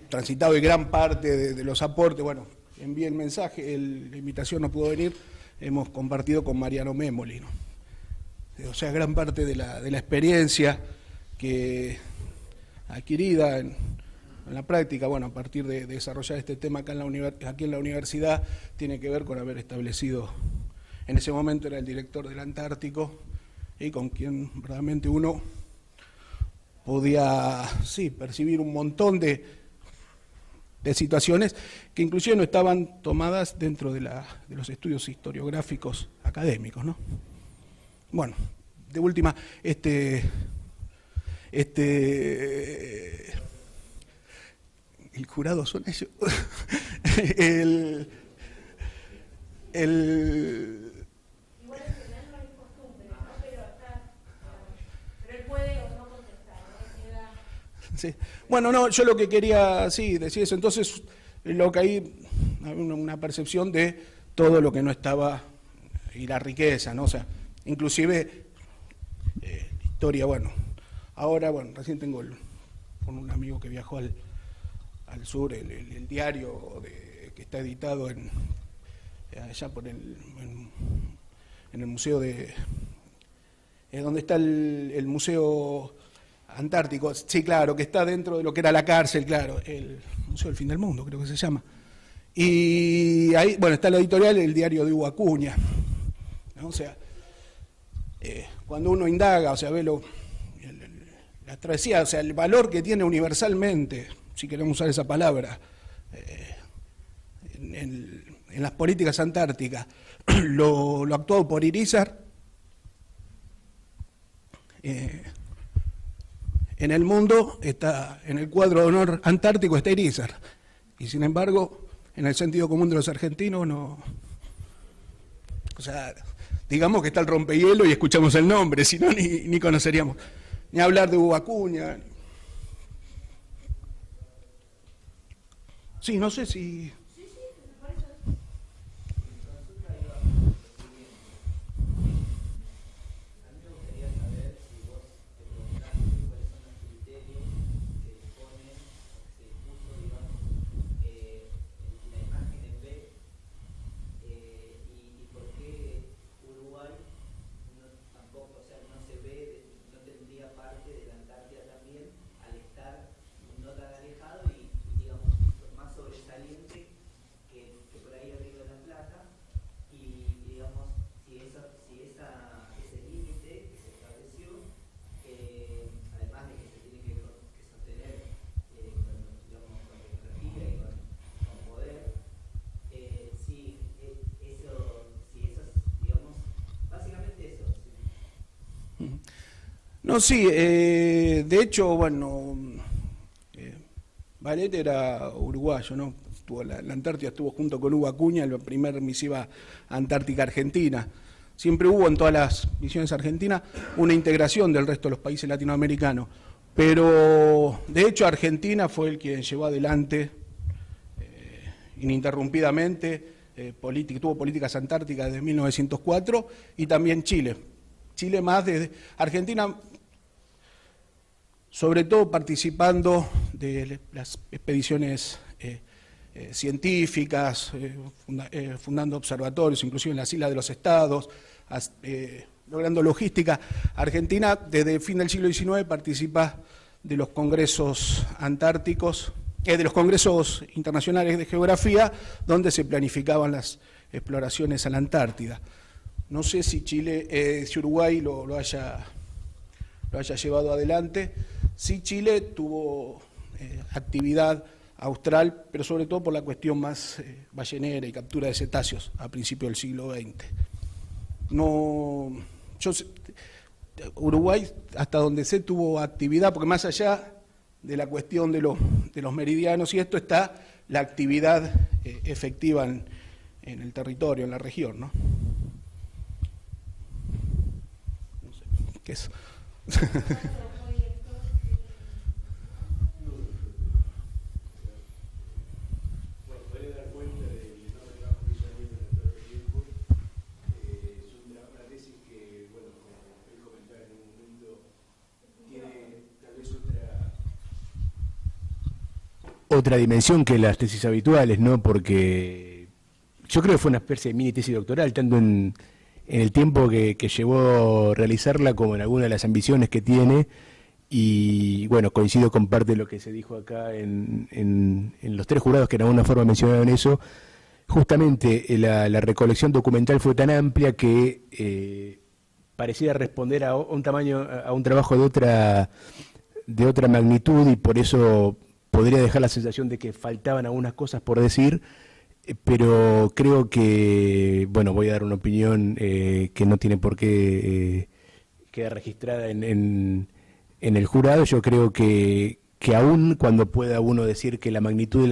transitado y gran parte de los aportes. Bueno, envié el mensaje, la invitación no pudo venir, hemos compartido con Mariano Memoli, ¿no? O sea, gran parte de la experiencia que adquirida en la práctica, bueno, a partir de desarrollar este tema acá aquí en la universidad, tiene que ver con haber establecido, en ese momento era el director del Antártico, y con quien realmente uno podía, percibir un montón de situaciones que inclusive no estaban tomadas dentro de los estudios historiográficos académicos, ¿no? Bueno, de última, el jurado son ellos. Igual en general no es costumbre, ¿no? Pero él puede o no contestar, ¿no? Sí. Bueno, no, yo lo que quería, decir eso. Entonces, lo que hay, una percepción de todo lo que no estaba, y la riqueza, ¿no? O sea, inclusive, historia, bueno, ahora, recién tengo con un amigo que viajó al sur, el diario que está editado allá en el museo donde está el museo antártico, sí, claro, que está dentro de lo que era la cárcel, claro, el Museo del Fin del Mundo, creo que se llama. Y ahí, está la editorial, el diario de Hugo Acuña, ¿no? O sea, cuando uno indaga, o sea, ve la travesía, o sea, el valor que tiene universalmente, si queremos usar esa palabra, en las políticas antárticas, lo actuado por Irízar, en el mundo está, en el cuadro de honor antártico está Irízar, y sin embargo, en el sentido común de los argentinos no, o sea, digamos que está el rompehielo y escuchamos el nombre, si no ni conoceríamos, ni hablar de Hugo Acuña. Sí, no sé si... No, sí, de hecho, Vallet era uruguayo, ¿no? La Antártida estuvo junto con Hugo Acuña en la primera misiva antártica argentina. Siempre hubo en todas las misiones argentinas una integración del resto de los países latinoamericanos, pero de hecho Argentina fue el quien llevó adelante ininterrumpidamente, tuvo políticas antárticas desde 1904, y también Chile. Chile más desde Argentina, sobre todo participando de las expediciones científicas, fundando observatorios, inclusive en las Islas de los Estados, logrando logística. Argentina, desde el fin del siglo XIX, participa de los congresos antárticos de los congresos internacionales de geografía, donde se planificaban las exploraciones a la Antártida. No sé si si Uruguay lo haya llevado adelante. Sí, Chile tuvo actividad austral, pero sobre todo por la cuestión más ballenera y captura de cetáceos a principios del siglo XX. Uruguay, hasta donde sé, tuvo actividad, porque más allá de la cuestión de los meridianos y esto está la actividad efectiva en el territorio, en la región, ¿no? No sé, ¿qué es? Otra dimensión que las tesis habituales, ¿no? Porque yo creo que fue una especie de mini tesis doctoral, tanto en el tiempo que llevó realizarla como en alguna de las ambiciones que tiene, y bueno, coincido con parte de lo que se dijo acá en los tres jurados que de alguna forma mencionaron eso. Justamente la recolección documental fue tan amplia que pareciera responder a un trabajo de otra magnitud, y por eso podría dejar la sensación de que faltaban algunas cosas por decir, pero creo que, bueno, voy a dar una opinión que no tiene por qué quedar registrada en el jurado. Yo creo que aún cuando pueda uno decir que la magnitud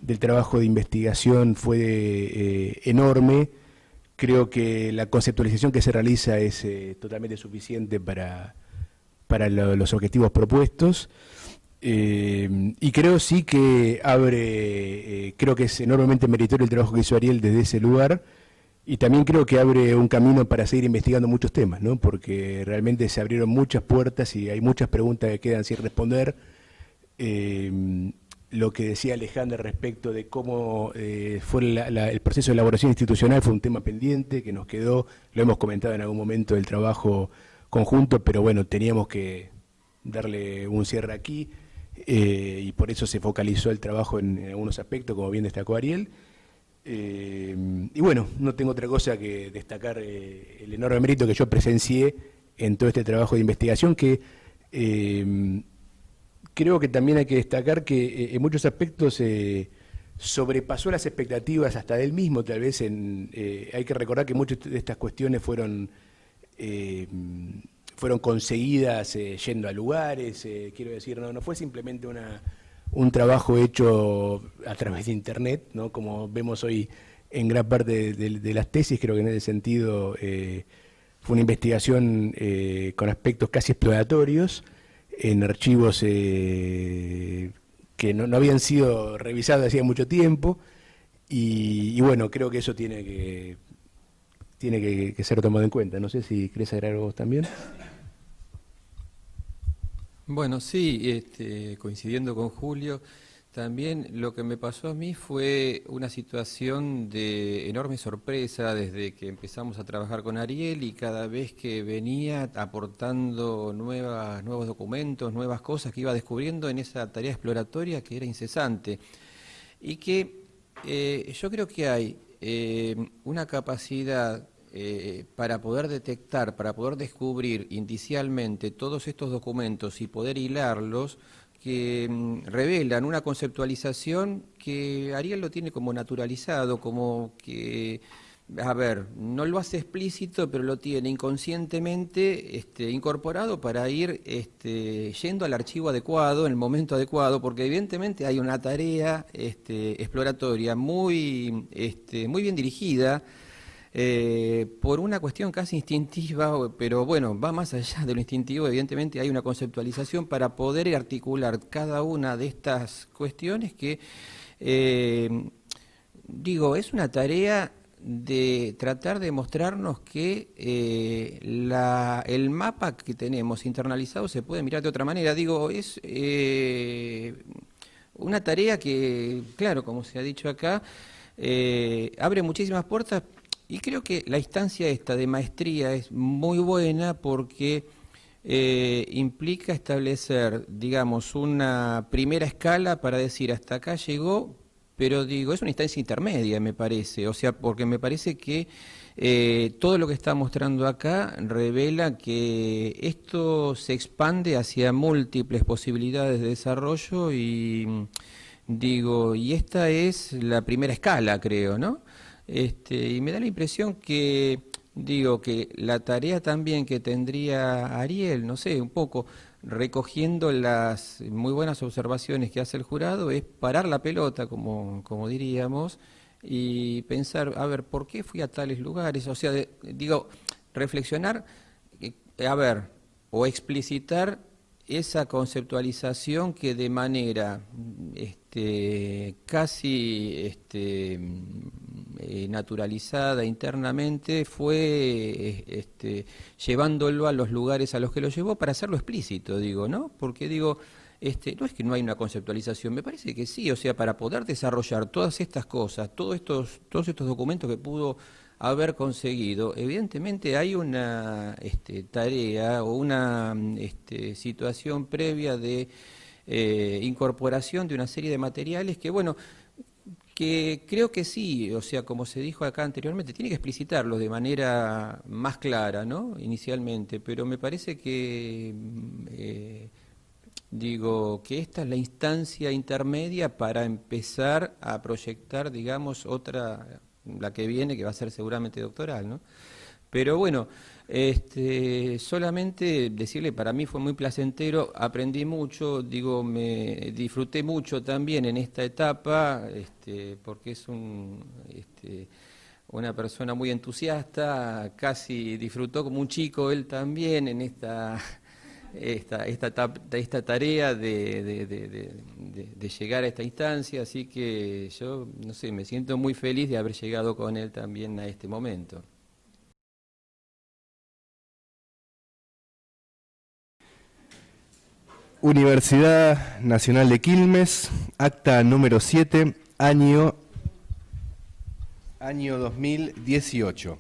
del trabajo de investigación fue enorme, creo que la conceptualización que se realiza es totalmente suficiente para los objetivos propuestos. Y creo sí que creo que es enormemente meritorio el trabajo que hizo Ariel desde ese lugar, y también creo que abre un camino para seguir investigando muchos temas, ¿no? Porque realmente se abrieron muchas puertas y hay muchas preguntas que quedan sin responder. Lo que decía Alejandra respecto de cómo fue el proceso de elaboración institucional fue un tema pendiente que nos quedó, lo hemos comentado en algún momento del trabajo conjunto, pero bueno, teníamos que darle un cierre aquí. Y por eso se focalizó el trabajo en algunos aspectos, como bien destacó Ariel. Y bueno, no tengo otra cosa que destacar el enorme mérito que yo presencié en todo este trabajo de investigación, que creo que también hay que destacar que en muchos aspectos sobrepasó las expectativas hasta de él mismo, tal vez. Hay que recordar que muchas de estas cuestiones fueron conseguidas yendo a lugares, quiero decir, no fue simplemente un trabajo hecho a través de Internet, ¿no? Como vemos hoy en gran parte de las tesis. Creo que en ese sentido fue una investigación con aspectos casi exploratorios, en archivos que no habían sido revisados hacía mucho tiempo, y bueno, creo que eso tiene que ser tomado en cuenta. No sé si querés agregar algo vos también. Bueno, sí, coincidiendo con Julio, también lo que me pasó a mí fue una situación de enorme sorpresa desde que empezamos a trabajar con Ariel, y cada vez que venía aportando nuevos documentos, nuevas cosas que iba descubriendo en esa tarea exploratoria que era incesante, y que yo creo que hay una capacidad para poder detectar, para poder descubrir indicialmente todos estos documentos y poder hilarlos, que revelan una conceptualización que Ariel lo tiene como naturalizado, como que, a ver, no lo hace explícito, pero lo tiene inconscientemente incorporado para ir yendo al archivo adecuado, en el momento adecuado, porque evidentemente hay una tarea exploratoria muy bien dirigida, por una cuestión casi instintiva, pero bueno, va más allá de lo instintivo. Evidentemente hay una conceptualización para poder articular cada una de estas cuestiones que, es una tarea de tratar de mostrarnos que el mapa que tenemos internalizado se puede mirar de otra manera. Es una tarea que, claro, como se ha dicho acá, abre muchísimas puertas. Y creo que la instancia esta de maestría es muy buena porque implica establecer, digamos, una primera escala para decir hasta acá llegó, pero digo, es una instancia intermedia, me parece, o sea, porque me parece que todo lo que está mostrando acá revela que esto se expande hacia múltiples posibilidades de desarrollo y digo, y esta es la primera escala, creo, ¿no? Y me da la impresión que, digo, que la tarea también que tendría Ariel, no sé, un poco recogiendo las muy buenas observaciones que hace el jurado, es parar la pelota, como diríamos, y pensar, a ver, ¿por qué fui a tales lugares? O sea, digo, reflexionar, a ver, o explicitar esa conceptualización que de manera casi naturalizada internamente fue llevándolo a los lugares a los que lo llevó para hacerlo explícito, digo, ¿no? Porque digo, no es que no hay una conceptualización, me parece que sí, o sea, para poder desarrollar todas estas cosas, todos estos documentos que pudo haber conseguido, evidentemente hay una tarea o una situación previa de incorporación de una serie de materiales que, bueno, que creo que sí, o sea, como se dijo acá anteriormente, tiene que explicitarlos de manera más clara, ¿no? Inicialmente, pero me parece que digo que esta es la instancia intermedia para empezar a proyectar, digamos, otra, la que viene, que va a ser seguramente doctoral, ¿no? Pero bueno, solamente decirle, para mí fue muy placentero, aprendí mucho, digo, me disfruté mucho también en esta etapa, porque es una persona muy entusiasta, casi disfrutó como un chico él también en esta tarea de llegar a esta instancia, así que yo, no sé, me siento muy feliz de haber llegado con él también a este momento. Universidad Nacional de Quilmes, acta número 7, año 2018.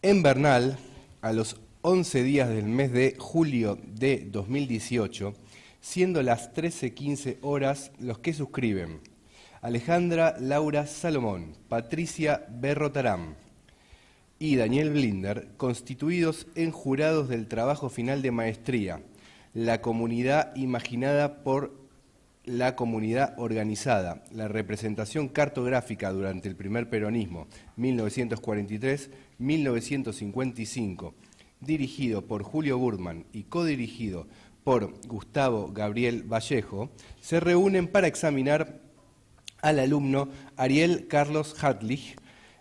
En Bernal, a los 11 días del mes de julio de 2018, siendo las 13:15 horas, los que suscriben: Alejandra Laura Salomón, Patricia Berrotarán y Daniel Blinder, constituidos en jurados del trabajo final de maestría, la comunidad imaginada por la comunidad organizada, la representación cartográfica durante el primer peronismo, 1943-1955, dirigido por Julio Burman y codirigido por Gustavo Gabriel Vallejo, se reúnen para examinar al alumno Ariel Carlos Hartlich,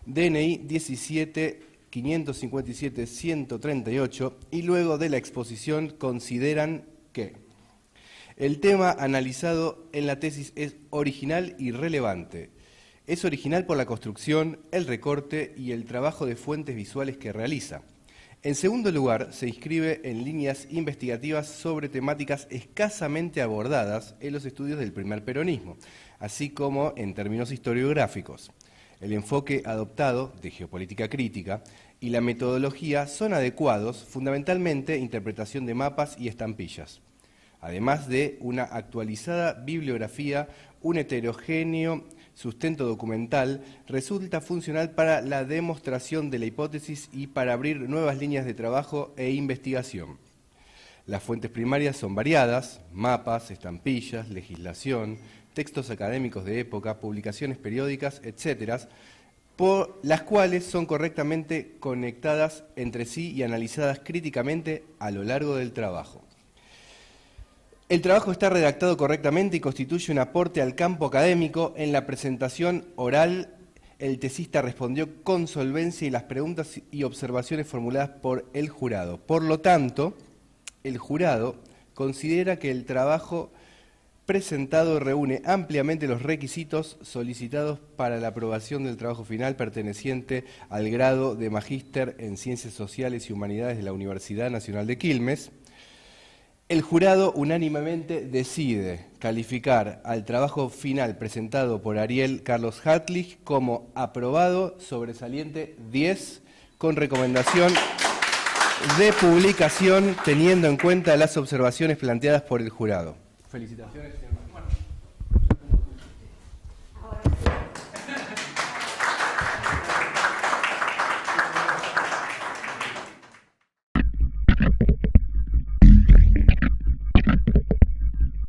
DNI 17-557-138, y luego de la exposición consideran que el tema analizado en la tesis es original y relevante. Es original por la construcción, el recorte y el trabajo de fuentes visuales que realiza. En segundo lugar, se inscribe en líneas investigativas sobre temáticas escasamente abordadas en los estudios del primer peronismo, así como en términos historiográficos. El enfoque adoptado de geopolítica crítica y la metodología son adecuados, fundamentalmente interpretación de mapas y estampillas, además de una actualizada bibliografía, un heterogéneo sustento documental, resulta funcional para la demostración de la hipótesis y para abrir nuevas líneas de trabajo e investigación. Las fuentes primarias son variadas: mapas, estampillas, legislación, textos académicos de época, publicaciones periódicas, etc., por las cuales son correctamente conectadas entre sí y analizadas críticamente a lo largo del trabajo. El trabajo está redactado correctamente y constituye un aporte al campo académico. En la presentación oral, el tesista respondió con solvencia y las preguntas y observaciones formuladas por el jurado. Por lo tanto, el jurado considera que el trabajo presentado reúne ampliamente los requisitos solicitados para la aprobación del trabajo final perteneciente al grado de Magíster en Ciencias Sociales y Humanidades de la Universidad Nacional de Quilmes. El jurado unánimemente decide calificar al trabajo final presentado por Ariel Carlos Hartlich como aprobado, sobresaliente 10, con recomendación de publicación teniendo en cuenta las observaciones planteadas por el jurado. Felicitaciones, señor.